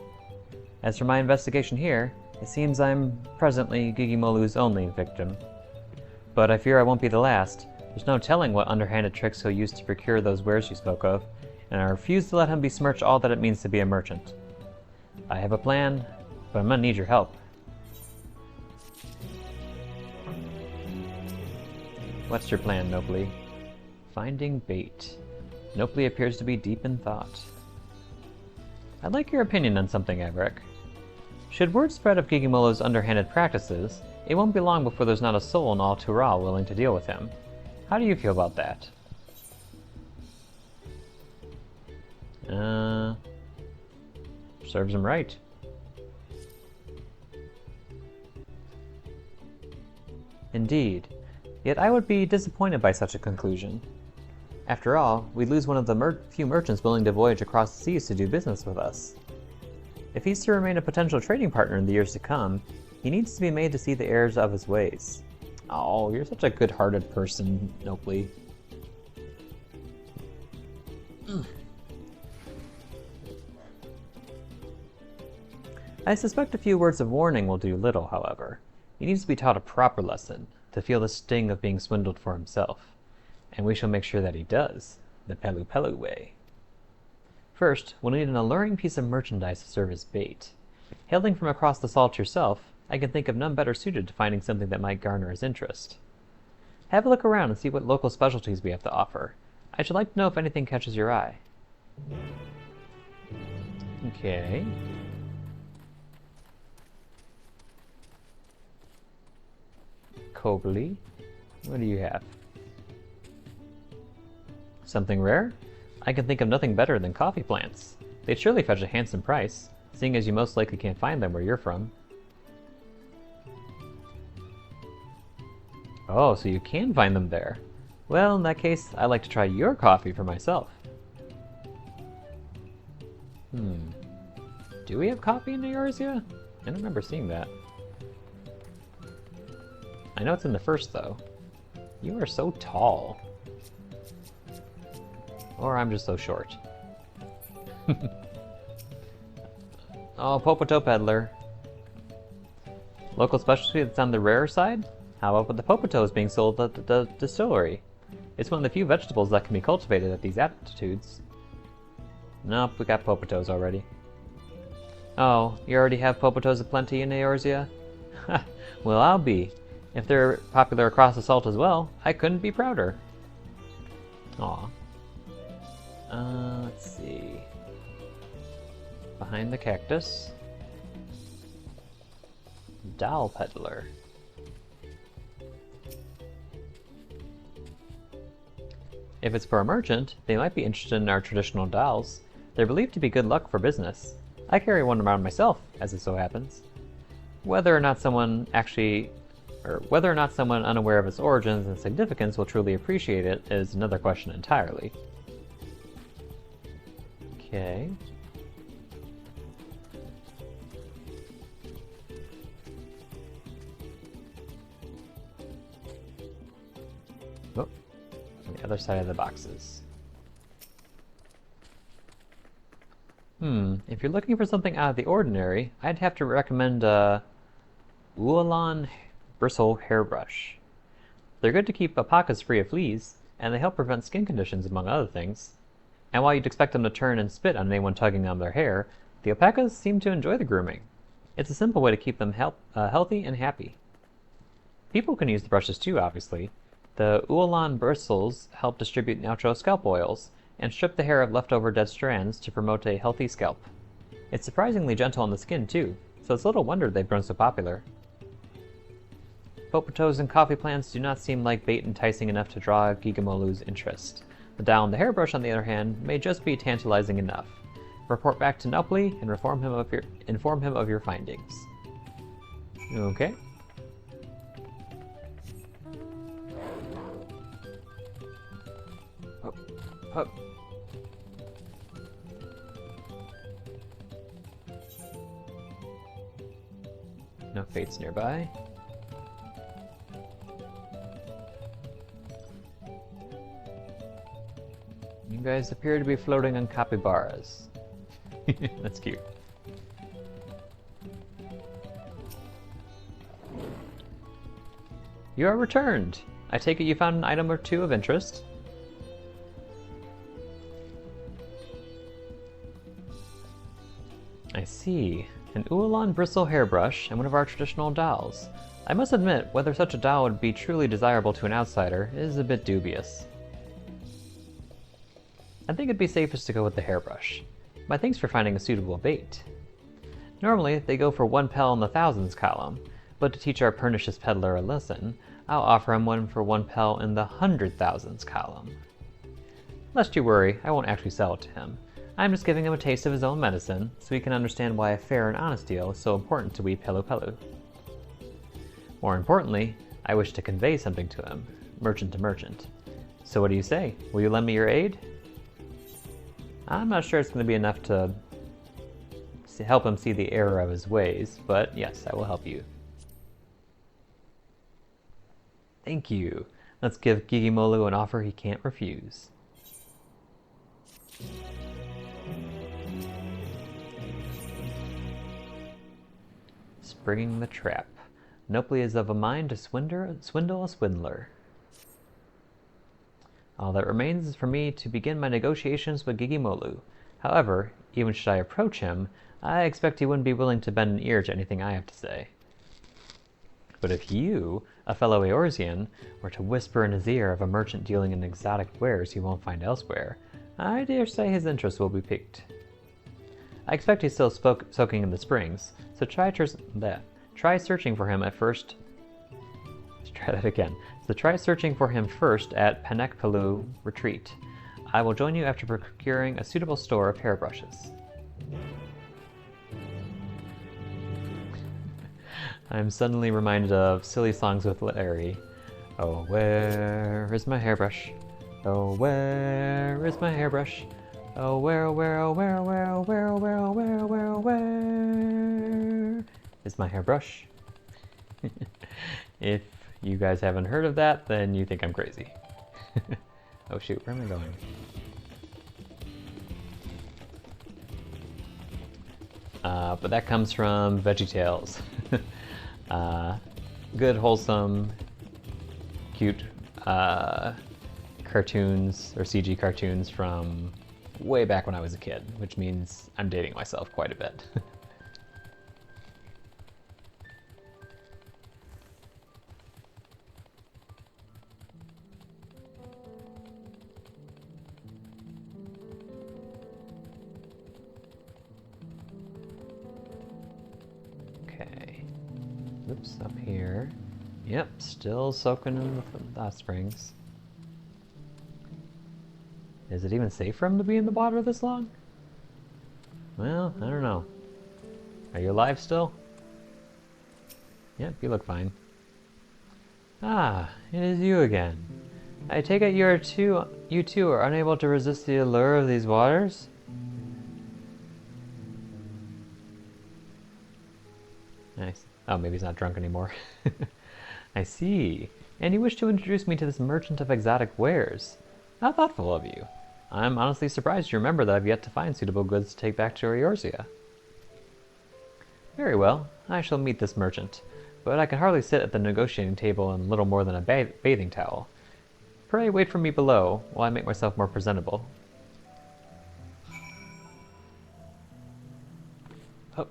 As for my investigation here, it seems I'm presently Gigimolu's only victim. But I fear I won't be the last. There's no telling what underhanded tricks he'll use to procure those wares you spoke of, and I refuse to let him besmirch all that it means to be a merchant. I have a plan, but I'm gonna need your help. What's your plan, Nopli? Finding bait. Nopli appears to be deep in thought. I'd like your opinion on something, Averick. Should word spread of Gigimolo's underhanded practices, it won't be long before there's not a soul in all Tural willing to deal with him. How do you feel about that? Serves him right. Indeed. Yet I would be disappointed by such a conclusion. After all, we'd lose one of the few merchants willing to voyage across the seas to do business with us. If he's to remain a potential trading partner in the years to come, he needs to be made to see the errors of his ways. Oh, you're such a good-hearted person, Nopli. I suspect a few words of warning will do little, however. He needs to be taught a proper lesson, to feel the sting of being swindled for himself. And we shall make sure that he does, the Pelu Pelu way. First, we'll need an alluring piece of merchandise to serve as bait. Hailing from across the salt yourself, I can think of none better suited to finding something that might garner his interest. Have a look around and see what local specialties we have to offer. I should like to know if anything catches your eye. Okay. Kobli, what do you have? Something rare? I can think of nothing better than coffee plants. They'd surely fetch a handsome price, seeing as you most likely can't find them where you're from. Oh, so you can find them there. Well, in that case, I'd like to try your coffee for myself. Do we have coffee in Eorzea? I don't remember seeing that. I know it's in the first, though. You are so tall. Or I'm just so short. Oh, Popoto Peddler. Local specialty that's on the rarer side? How about with the Popotos being sold at the distillery? It's one of the few vegetables that can be cultivated at these altitudes. Nope, we got Popotos already. Oh, you already have Popotos aplenty in Eorzea? Well, I'll be. If they're popular across the salt as well, I couldn't be prouder. Aw. Let's see. Behind the cactus. Doll Peddler. If it's for a merchant, they might be interested in our traditional dolls. They're believed to be good luck for business. I carry one around myself, as it so happens. Whether or not someone unaware of its origins and significance will truly appreciate it is another question entirely. Okay. Oh, on the other side of the boxes. If you're looking for something out of the ordinary, I'd have to recommend Wuk Bristle Hairbrush. They're good to keep alpacas free of fleas, and they help prevent skin conditions among other things. And while you'd expect them to turn and spit on anyone tugging on their hair, the alpacas seem to enjoy the grooming. It's a simple way to keep them healthy and happy. People can use the brushes too, obviously. The Wuk bristles help distribute natural scalp oils, and strip the hair of leftover dead strands to promote a healthy scalp. It's surprisingly gentle on the skin too, so it's little wonder they've grown so popular. Popotos and coffee plants do not seem like bait enticing enough to draw Gigimolu's interest. The doll and the hairbrush, on the other hand, may just be tantalizing enough. Report back to Nupley and inform him of your findings. Okay. Up. No fates nearby. You guys appear to be floating on capybaras. That's cute. You are returned. I take it you found an item or two of interest. I see. An Wuk bristle hairbrush and one of our traditional dolls. I must admit, whether such a doll would be truly desirable to an outsider is a bit dubious. I think it'd be safest to go with the hairbrush. My thanks for finding a suitable bait. Normally, they go for 1 pel in the thousands column, but to teach our pernicious peddler a lesson, I'll offer him one for 1 pel in the 100,000s column. Lest you worry, I won't actually sell it to him. I'm just giving him a taste of his own medicine, so he can understand why a fair and honest deal is so important to we Pelu Pelu. More importantly, I wish to convey something to him, merchant to merchant. So what do you say? Will you lend me your aid? I'm not sure it's going to be enough to help him see the error of his ways, but yes, I will help you. Thank you. Let's give Gigimolu an offer he can't refuse. Springing the trap. Nupley is of a mind to swindle a swindler. All that remains is for me to begin my negotiations with Gigimolu. However, even should I approach him, I expect he wouldn't be willing to bend an ear to anything I have to say. But if you, a fellow Eorzean, were to whisper in his ear of a merchant dealing in exotic wares he won't find elsewhere, I dare say his interest will be piqued. I expect he's still soaking in the springs, so try searching for him at first. Let's try that again. So try searching for him first at Penekpelu Retreat. I will join you after procuring a suitable store of hairbrushes. I'm suddenly reminded of silly songs with Larry. Oh, where is my hairbrush? Oh, where is my hairbrush? Oh, where, oh, where, oh, where, oh, where, oh, where, oh, where, oh, where, oh, where, oh, where is my hairbrush? If you guys haven't heard of that, then you think I'm crazy. Oh shoot, where am I going? But that comes from VeggieTales. Good, wholesome, cute cartoons, or CG cartoons from way back when I was a kid, which means I'm dating myself quite a bit. Okay. Oops, up here. Yep, still soaking in the hot springs. Is it even safe for him to be in the water this long? Well, I don't know. Are you alive still? Yep, you look fine. Ah, it is you again. I take it you too are unable to resist the allure of these waters? Nice. Oh, maybe he's not drunk anymore. I see. And you wish to introduce me to this merchant of exotic wares. How thoughtful of you. I'm honestly surprised you remember that I've yet to find suitable goods to take back to Eorzea. Very well, I shall meet this merchant, but I can hardly sit at the negotiating table in little more than a bathing towel. Pray wait for me below, while I make myself more presentable. Oh.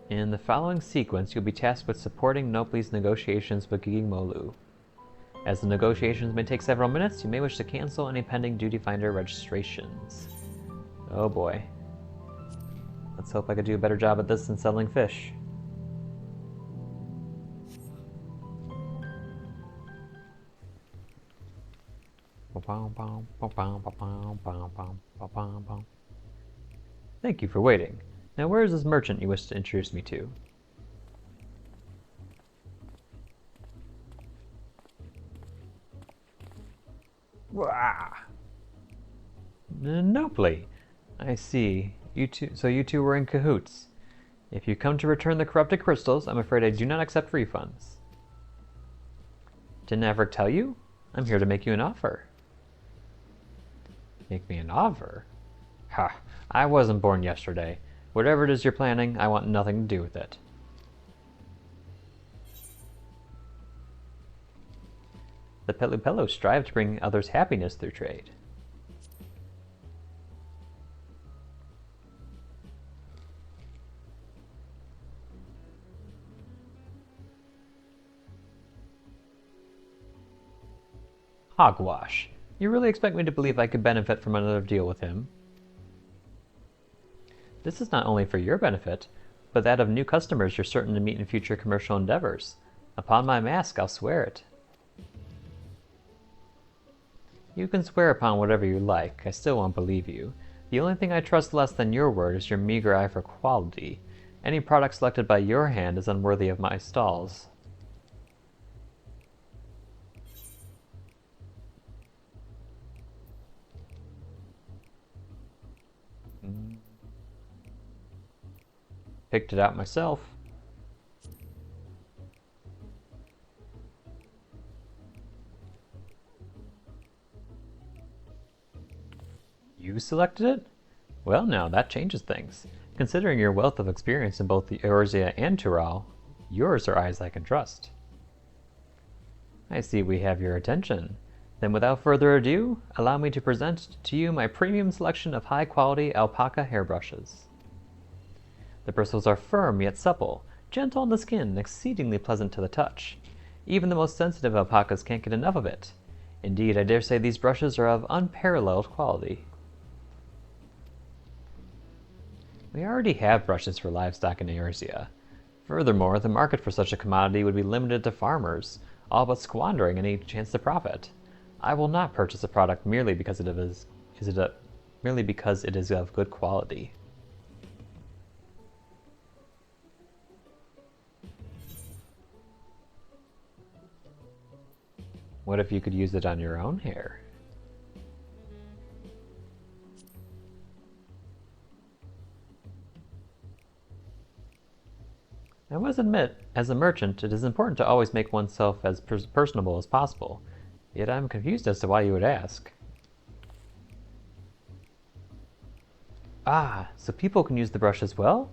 In the following sequence, you'll be tasked with supporting Nopli's negotiations with Gigimolu. As the negotiations may take several minutes, you may wish to cancel any pending Duty Finder registrations. Oh boy. Let's hope I could do a better job at this than selling fish. Thank you for waiting. Now where is this merchant you wish to introduce me to? Wah! Nopli. I see. You two were in cahoots. If you come to return the corrupted crystals, I'm afraid I do not accept refunds. Didn't Averick tell you? I'm here to make you an offer. Make me an offer? Ha! I wasn't born yesterday. Whatever it is you're planning, I want nothing to do with it. The Pelupellos strive to bring others happiness through trade. Hogwash. You really expect me to believe I could benefit from another deal with him? This is not only for your benefit, but that of new customers you're certain to meet in future commercial endeavors. Upon my mask, I'll swear it. You can swear upon whatever you like, I still won't believe you. The only thing I trust less than your word is your meager eye for quality. Any product selected by your hand is unworthy of my stalls. Picked it out myself. You selected it? Well now, that changes things. Considering your wealth of experience in both the Eorzea and Tural, yours are eyes I can trust. I see we have your attention. Then without further ado, allow me to present to you my premium selection of high-quality alpaca hairbrushes. The bristles are firm yet supple, gentle on the skin, and exceedingly pleasant to the touch. Even the most sensitive alpacas can't get enough of it. Indeed, I dare say these brushes are of unparalleled quality. We already have brushes for livestock in Eorzea. Furthermore, the market for such a commodity would be limited to farmers, all but squandering any chance to profit. I will not purchase a product merely because it is of good quality. What if you could use it on your own hair? I must admit, as a merchant, it is important to always make oneself as personable as possible. Yet I'm confused as to why you would ask. Ah, so people can use the brush as well?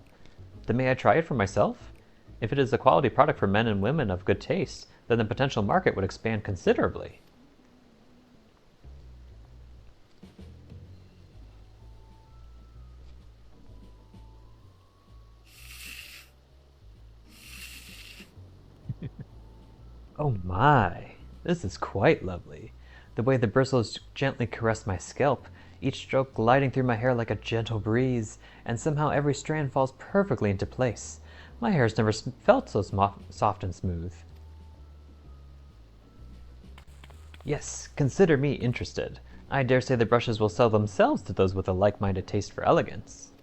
Then may I try it for myself? If it is a quality product for men and women of good taste, then the potential market would expand considerably. Oh my, this is quite lovely. The way the bristles gently caress my scalp, each stroke gliding through my hair like a gentle breeze, and somehow every strand falls perfectly into place. My hair's never felt so soft and smooth. Yes, consider me interested. I dare say the brushes will sell themselves to those with a like-minded taste for elegance.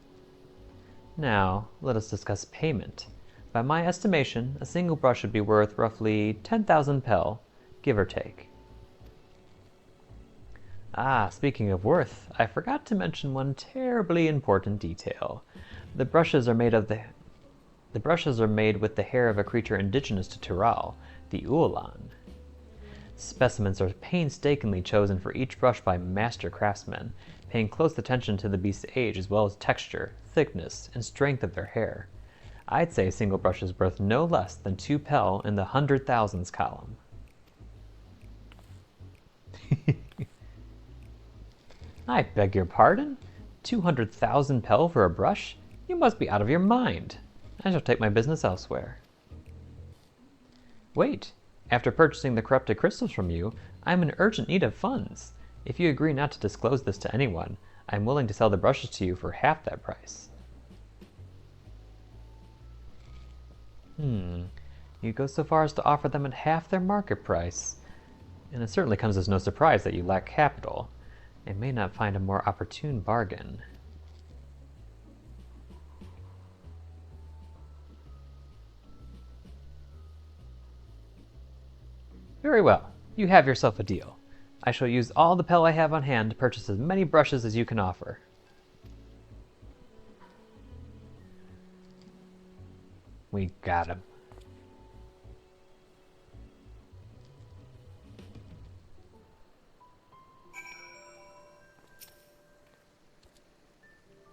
Now, let us discuss payment. By my estimation, a single brush would be worth roughly 10,000 pel, give or take. Ah, speaking of worth, I forgot to mention one terribly important detail. The brushes are made with the hair of a creature indigenous to Tyrol, the Ulan. Specimens are painstakingly chosen for each brush by master craftsmen, paying close attention to the beast's age as well as texture, thickness, and strength of their hair. I'd say a single brush is worth no less than 2 pel in the 100,000s column. I beg your pardon? 200,000 pel for a brush? You must be out of your mind. I shall take my business elsewhere. Wait, after purchasing the corrupted crystals from you, I am in urgent need of funds. If you agree not to disclose this to anyone, I am willing to sell the brushes to you for half that price. You go so far as to offer them at half their market price. And it certainly comes as no surprise that you lack capital. I may not find a more opportune bargain. Very well, you have yourself a deal. I shall use all the pel I have on hand to purchase as many brushes as you can offer. We got him.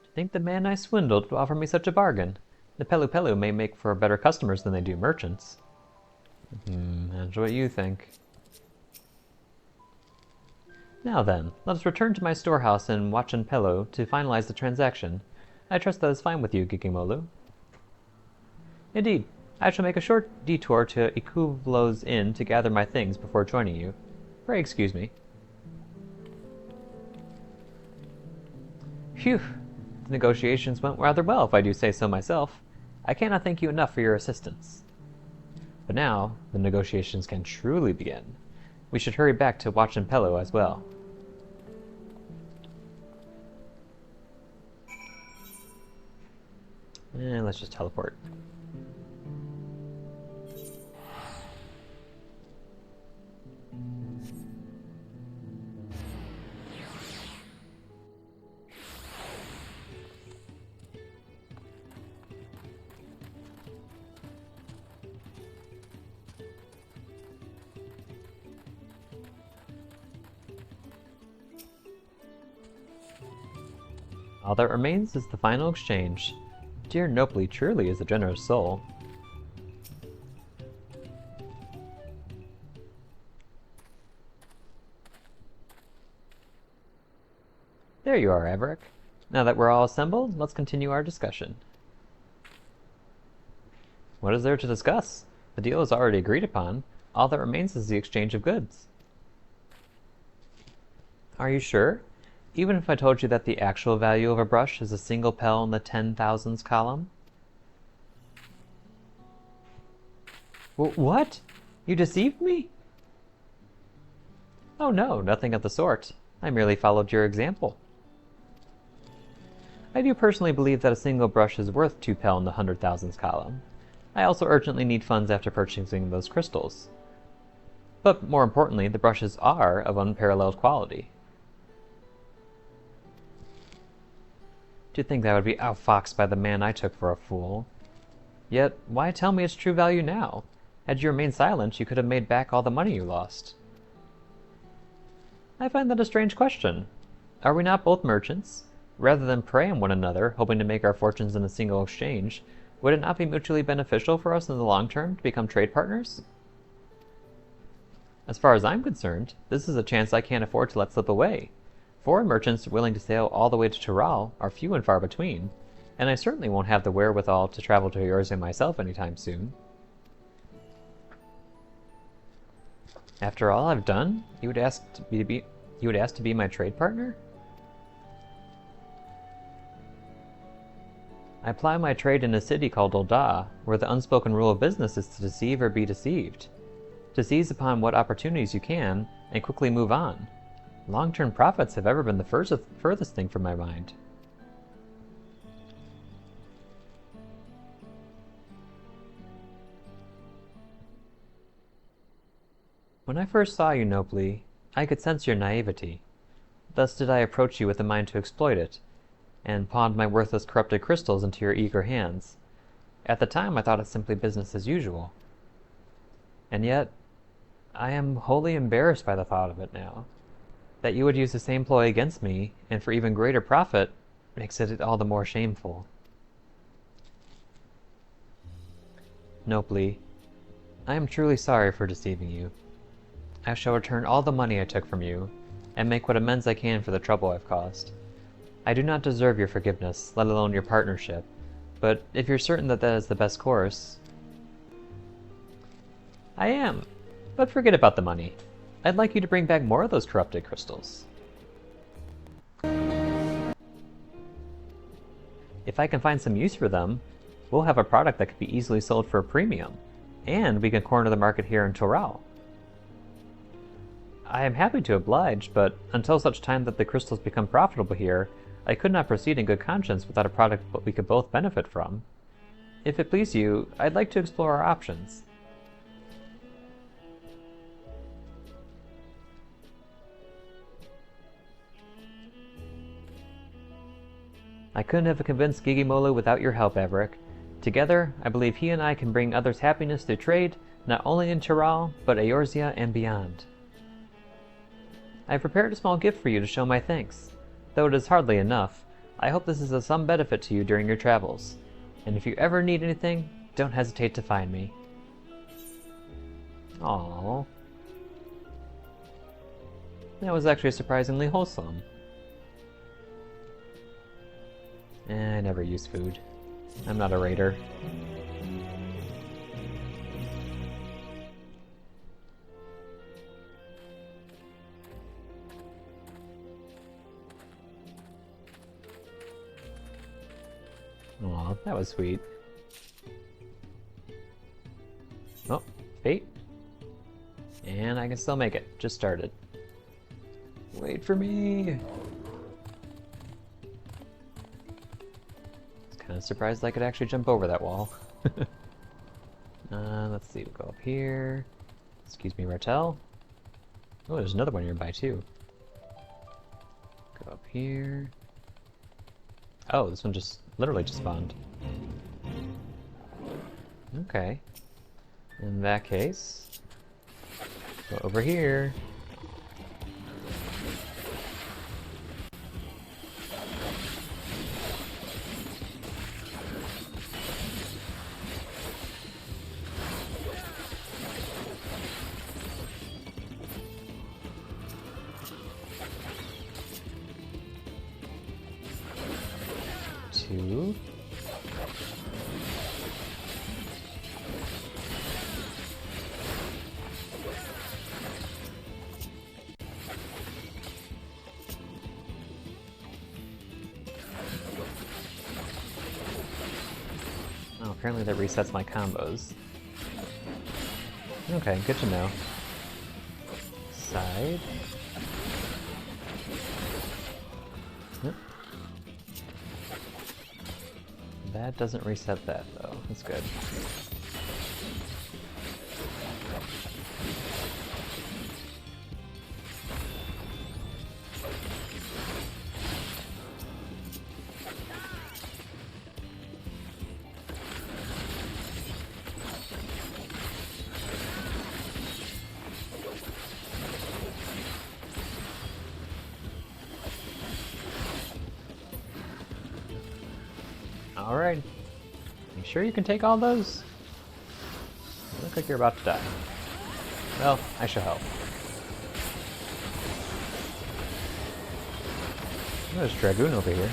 To think the man I swindled would offer me such a bargain. The Pelu may make for better customers than they do merchants. That's what you think. Now then, let us return to my storehouse in Wachanpelo to finalize the transaction. I trust that is fine with you, Gikimolu. Indeed, I shall make a short detour to Ikuvlo's Inn to gather my things before joining you. Pray excuse me. Phew! The negotiations went rather well, if I do say so myself. I cannot thank you enough for your assistance. But now, the negotiations can truly begin. We should hurry back to Wachanpelo as well. And let's just teleport. All that remains is the final exchange. Dear Nopely truly is a generous soul. There you are, Averick. Now that we're all assembled, let's continue our discussion. What is there to discuss? The deal is already agreed upon. All that remains is the exchange of goods. Are you sure? Even if I told you that the actual value of a brush is a single pel in the 10,000s column? What? You deceived me? Oh no, nothing of the sort. I merely followed your example. I do personally believe that a single brush is worth 2 pel in the 100,000s column. I also urgently need funds after purchasing those crystals. But more importantly, the brushes are of unparalleled quality. To think that I would be outfoxed by the man I took for a fool. Yet, why tell me its true value now? Had you remained silent, you could have made back all the money you lost. I find that a strange question. Are we not both merchants? Rather than prey on one another, hoping to make our fortunes in a single exchange, would it not be mutually beneficial for us in the long term to become trade partners? As far as I'm concerned, this is a chance I can't afford to let slip away. Foreign merchants willing to sail all the way to Toral are few and far between, and I certainly won't have the wherewithal to travel to Eorzea myself anytime soon. After all I've done, you would ask to be my trade partner? I ply my trade in a city called Ul'dah, where the unspoken rule of business is to deceive or be deceived. To seize upon what opportunities you can, and quickly move on. Long-term profits have ever been the furthest thing from my mind. When I first saw you, Nobly, I could sense your naivety. Thus did I approach you with a mind to exploit it, and pawned my worthless corrupted crystals into your eager hands. At the time I thought it simply business as usual. And yet, I am wholly embarrassed by the thought of it now. That you would use the same ploy against me, and for even greater profit, makes it all the more shameful. Nobly, I am truly sorry for deceiving you. I shall return all the money I took from you, and make what amends I can for the trouble I've caused. I do not deserve your forgiveness, let alone your partnership, but if you're certain that that is the best course... I am, but forget about the money. I'd like you to bring back more of those corrupted crystals. If I can find some use for them, we'll have a product that could be easily sold for a premium, and we can corner the market here in Toral. I am happy to oblige, but until such time that the crystals become profitable here, I could not proceed in good conscience without a product we could both benefit from. If it please you, I'd like to explore our options. I couldn't have convinced Gigimolo without your help, Everick. Together, I believe he and I can bring others happiness through trade, not only in Toral, but Eorzea and beyond. I have prepared a small gift for you to show my thanks. Though it is hardly enough, I hope this is of some benefit to you during your travels. And if you ever need anything, don't hesitate to find me. Aww. That was actually surprisingly wholesome. I never use food. I'm not a raider. Aw, that was sweet. Oh, fate. And I can still make it. Just started. Wait for me! Kind of surprised I could actually jump over that wall. Let's see, we'll go up here. Excuse me, Ratel. Oh, there's another one nearby too. Go up here. Oh, this one literally just spawned. Okay. In that case, go over here. Two. Oh, apparently that resets my combos. Okay, good to know. Side. Yep. That doesn't reset that though. That's good. Alright. You sure you can take all those? You look like you're about to die. Well, I shall help. Oh, there's Dragoon over here.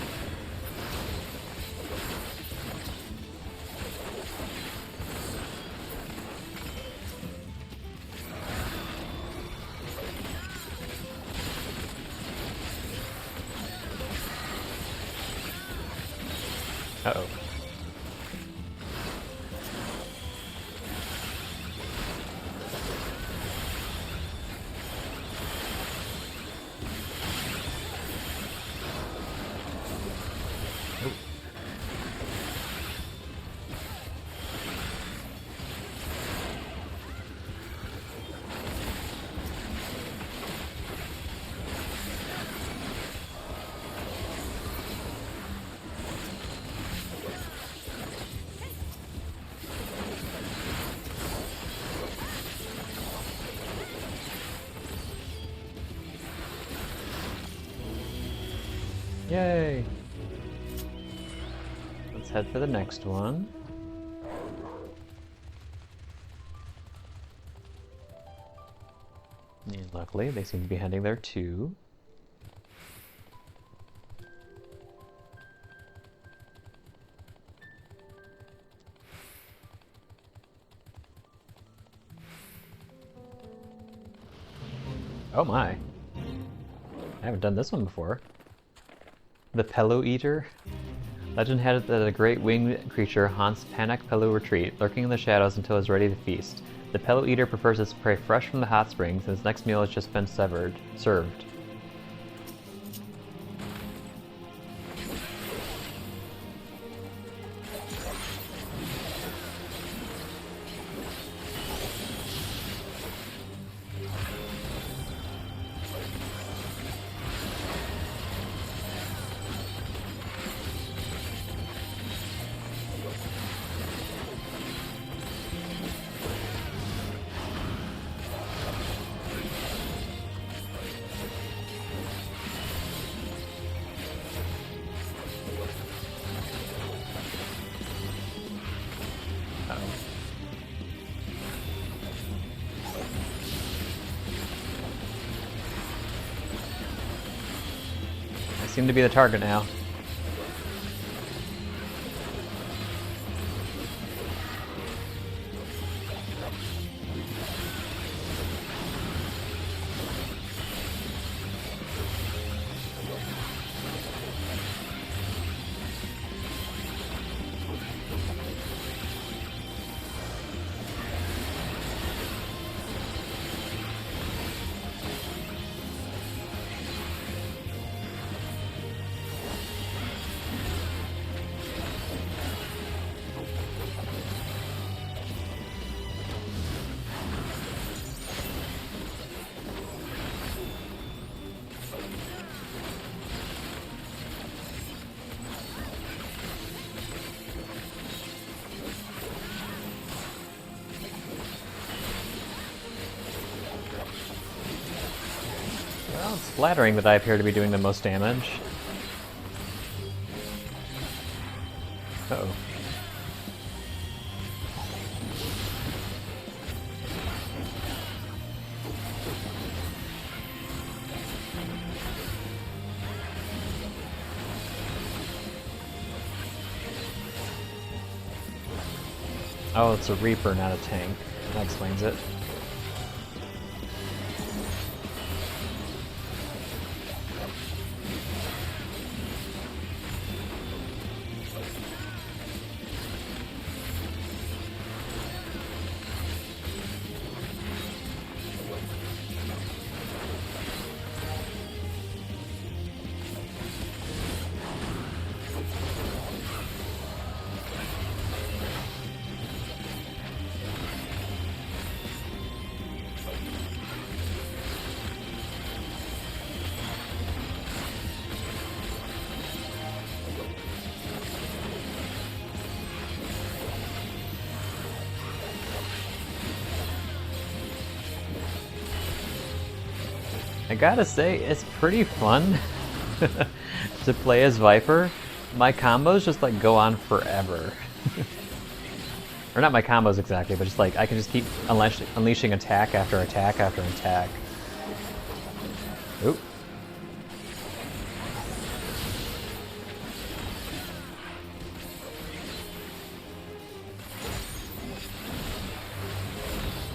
Uh-oh. Yay! Let's head for the next one. And luckily, they seem to be heading there too. Oh my! I haven't done this one before. The Pelu Eater. Legend had it that a great winged creature haunts Panak Pelu Retreat, lurking in the shadows until it is ready to feast. The Pelu Eater prefers its prey fresh from the hot springs, and its next meal has just been served. I seem to be the target now. Well, it's flattering that I appear to be doing the most damage. Uh-oh. Oh, it's a Reaper, not a tank. That explains it. I gotta say, it's pretty fun to play as Viper. My combos just like go on forever. Or not my combos exactly, but just like I can just keep unleashing attack after attack after attack. Oop.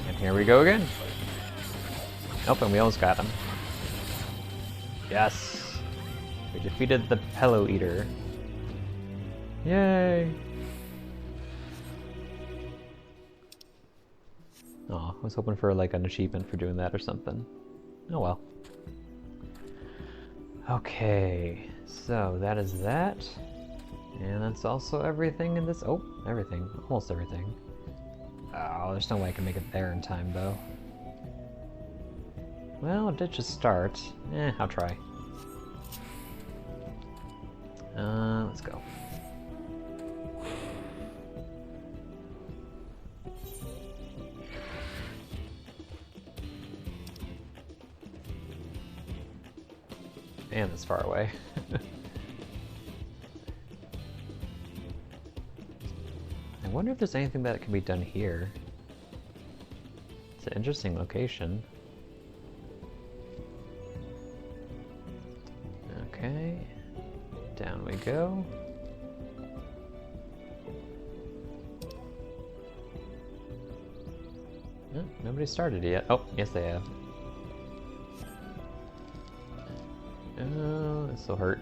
And here we go again. Nope, and we almost got him. Yes! We defeated the Pillow Eater. Yay! Oh, I was hoping for like an achievement for doing that or something. Oh well. Okay, so that is that. And that's also everything in this. Oh, everything. Almost everything. Oh, there's no way I can make it there in time though. Well, it did just start. I'll try. Let's go. Man, that's far away. I wonder if there's anything that can be done here. It's an interesting location. Okay, down we go. Oh, nobody started yet. Oh, yes they have. Oh, this will hurt.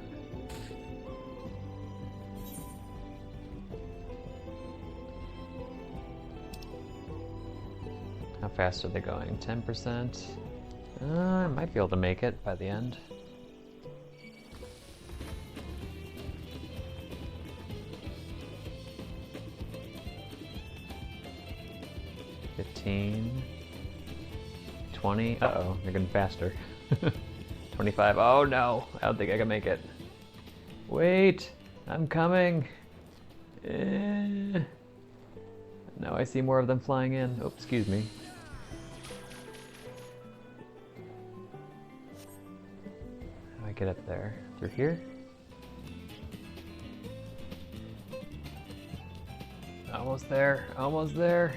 How fast are they going? 10%? I might be able to make it by the end. $15, $20. Uh-oh, they're getting faster. 25. Oh no, I don't think I can make it. Wait, I'm coming. No, I see more of them flying in. Oh, excuse me. How do I get up there? Through here? Almost there, almost there.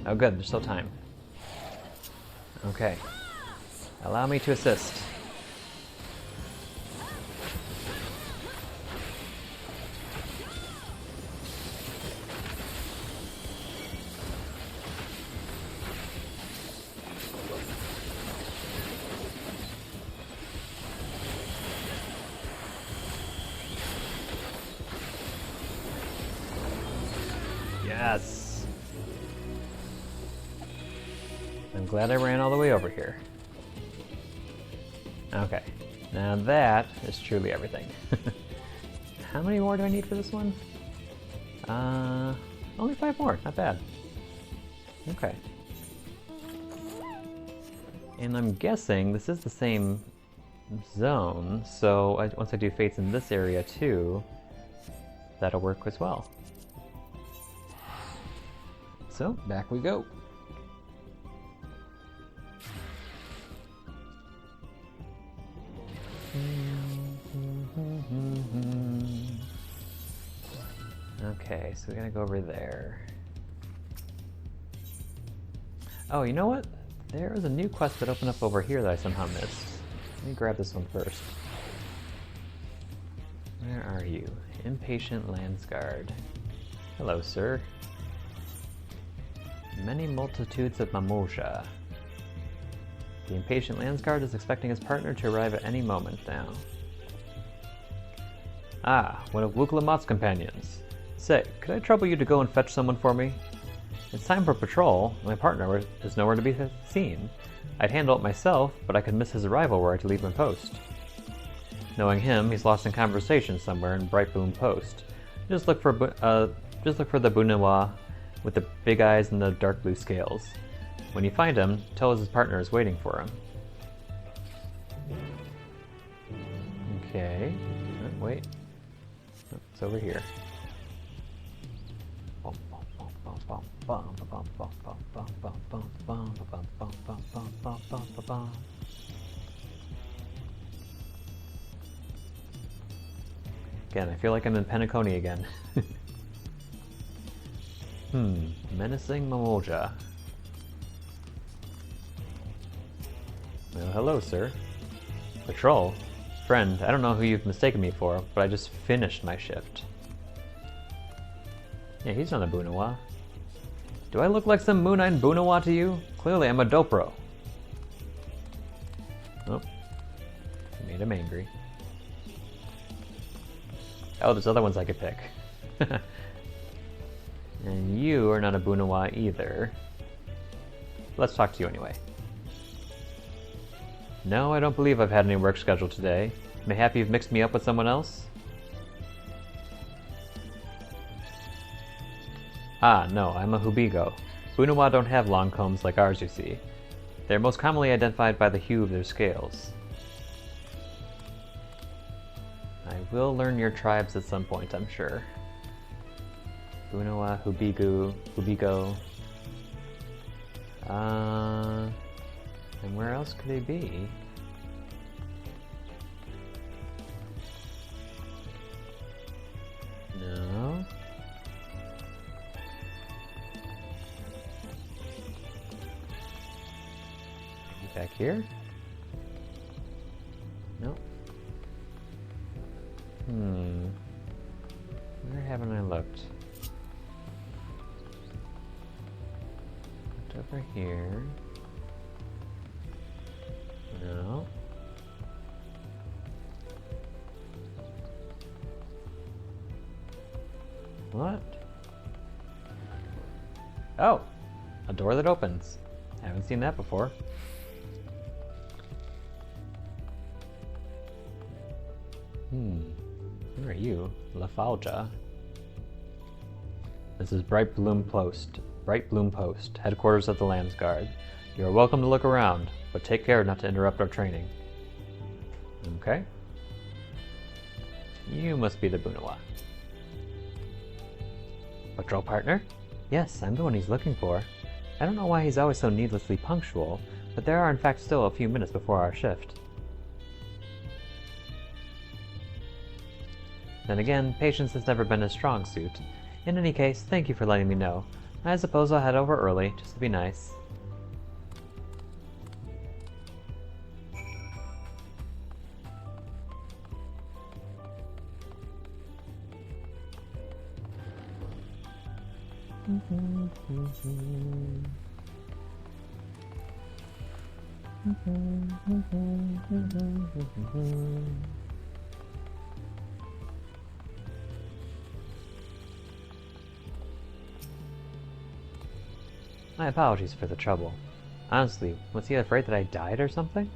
Oh good, there's still time. Okay. Allow me to assist. Yes! I'm glad I ran all the way over here. Okay, now that is truly everything. How many more do I need for this one? Only 5 more, not bad. Okay. And I'm guessing this is the same zone, so once I do fates in this area too, that'll work as well. So, back we go. Okay, so we're gonna go over there. Oh, you know what? There was a new quest that opened up over here that I somehow missed. Let me grab this one first. Where are you? Impatient Landsguard. Hello, sir. Many multitudes of Mamosha. The impatient Landsguard is expecting his partner to arrive at any moment now. Ah, one of Wuk Lamat's companions. Say, could I trouble you to go and fetch someone for me? It's time for patrol. My partner is nowhere to be seen. I'd handle it myself, but I could miss his arrival were I to leave my post. Knowing him, he's lost in conversation somewhere in Bright Boom Post. Just look for the Bunawa with the big eyes and the dark blue scales. When you find him, tell us his partner is waiting for him. Okay. Oh, wait. Oh, it's over here. Again, I feel like I'm in Penacony again. Menacing Mamoja. Well, hello, sir. Patrol? Friend, I don't know who you've mistaken me for, but I just finished my shift. Yeah, he's not a Bunawa. Do I look like some Moonine Bunawa to you? Clearly I'm a Dopro. Oh. Made him angry. Oh, there's other ones I could pick. And you are not a Bunawa either. Let's talk to you anyway. No, I don't believe I've had any work scheduled today. Mayhap you've mixed me up with someone else? Ah, no, I'm a Hubigo. Bunawa don't have long combs like ours, you see. They're most commonly identified by the hue of their scales. I will learn your tribes at some point, I'm sure. Bunawa, Hubigo. And where else could they be? No. Back here? Nope. Where haven't I looked? Looked over here. No. What? Oh! A door that opens. Haven't seen that before. Who are you? Lafalja. This is Bright Bloom Post, headquarters of the Lambs Guard. You are welcome to look around, but take care not to interrupt our training. Okay. You must be the Bunawa. Patrol partner? Yes, I'm the one he's looking for. I don't know why he's always so needlessly punctual, but there are in fact still a few minutes before our shift. Then again, patience has never been his strong suit. In any case, thank you for letting me know. I suppose I'll head over early, just to be nice. My apologies for the trouble. Honestly, was he afraid that I died or something?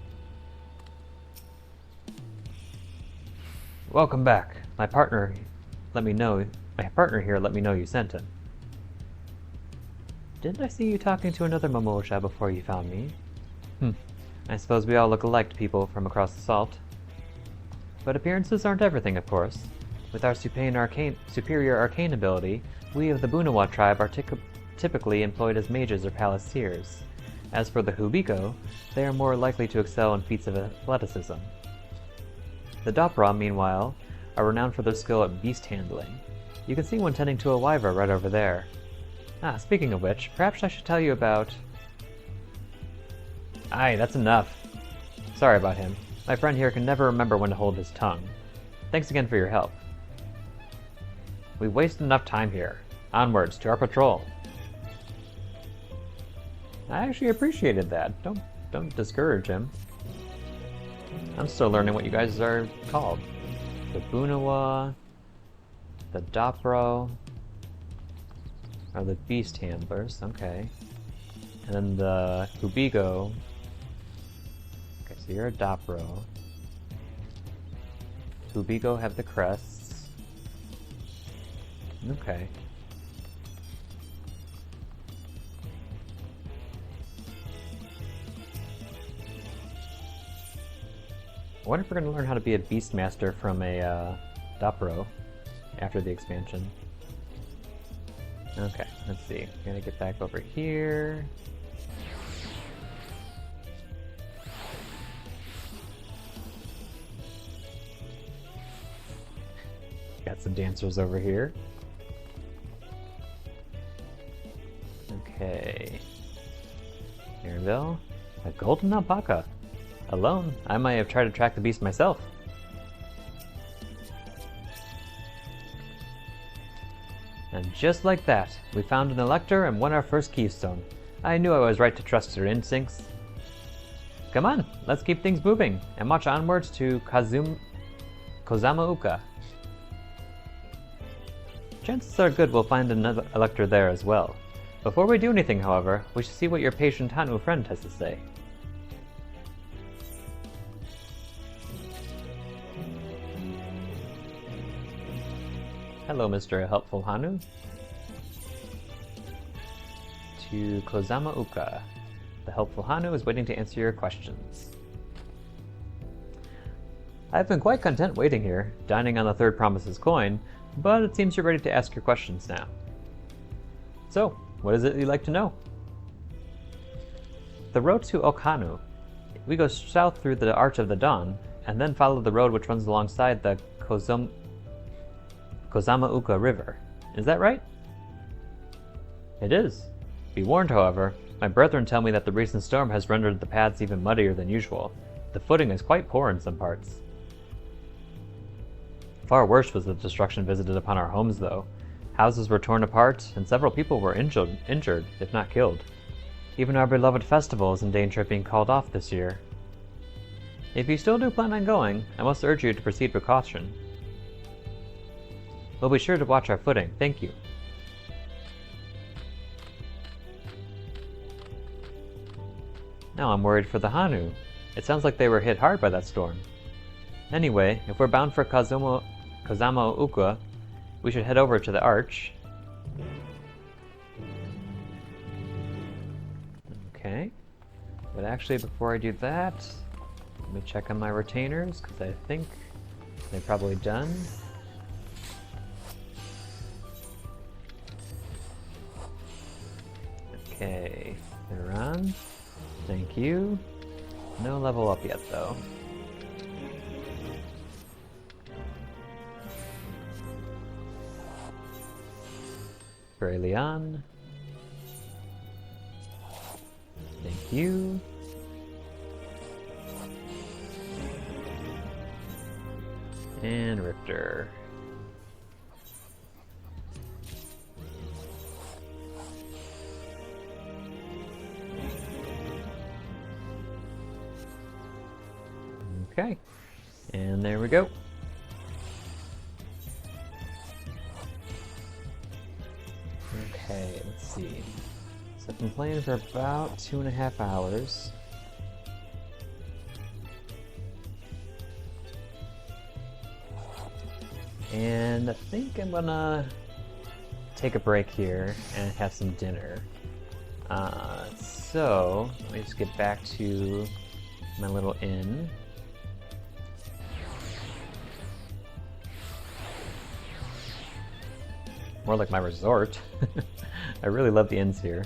Welcome back. My partner here let me know you sent him. Didn't I see you talking to another Momoja before you found me? I suppose we all look alike to people from across the salt. But appearances aren't everything, of course. With our superior arcane ability, we of the Bunawa tribe are typically employed as mages or palaciers. As for the Hubiko, they are more likely to excel in feats of athleticism. The Dopra, meanwhile, are renowned for their skill at beast handling. You can see one tending to a wyvern right over there. Ah, speaking of which, perhaps I should tell you about... Aye, that's enough. Sorry about him. My friend here can never remember when to hold his tongue. Thanks again for your help. We've wasted enough time here. Onwards, to our patrol. I actually appreciated that. Don't discourage him. I'm still learning what you guys are called. The Bunawa, the Dopro, are the beast handlers, okay. And then the Hubigo. Okay, so you're a Dopro. Hubigo have the crests. Okay. I wonder if we're going to learn how to be a Beastmaster from a Dopro after the expansion. Okay. let's see. Gotta get back over here. Got some dancers over here. Okay. Mirabelle. A golden alpaca. Alone, I might have tried to track the beast myself. And just like that, we found an elector and won our first keystone. I knew I was right to trust her instincts. Come on, let's keep things moving and march onwards to Kozamauka. Chances are good we'll find another elector there as well. Before we do anything, however, we should see what your patient Hanu friend has to say. Hello, Mr. Helpful Hanu. To Kozamauka. The Helpful Hanu is waiting to answer your questions. I've been quite content waiting here, dining on the third promise's coin, but it seems you're ready to ask your questions now. So, what is it you'd like to know? The road to Okhanu. We go south through the Arch of the Dawn, and then follow the road which runs alongside the Kozamauka River. Is that right? It is. Be warned, however, my brethren tell me that the recent storm has rendered the paths even muddier than usual. The footing is quite poor in some parts. Far worse was the destruction visited upon our homes, though. Houses were torn apart, and several people were injured, if not killed. Even our beloved festival is in danger of being called off this year. If you still do plan on going, I must urge you to proceed with caution. We'll be sure to watch our footing, thank you. Now I'm worried for the Hanu. It sounds like they were hit hard by that storm. Anyway, if we're bound for Kozamauka, we should head over to the Arch. Okay. But actually, before I do that, let me check on my retainers, because I think they're probably done. Okay, they're on. Thank you. No level up yet, though. For Leon. Thank you. And Richter. Okay, and there we go. Okay, let's see. So I've been playing for about 2.5 hours. And I think I'm gonna take a break here and have some dinner. So let me just get back to my little inn. More like my resort. I really love the inns here.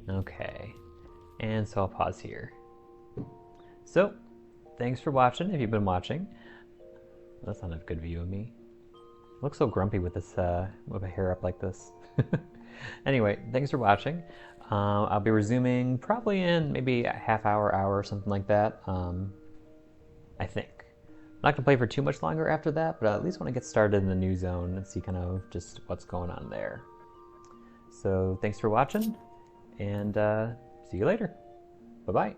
Okay, and so I'll pause here. So, thanks for watching, if you've been watching. That's not a good view of me. I look so grumpy with this, with my hair up like this. Anyway, thanks for watching. I'll be resuming probably in maybe a half hour or something like that. I think. I'm not gonna play for too much longer after that, but I at least want to get started in the new zone and see kind of just what's going on there. So thanks for watching, and see you later. Bye-bye.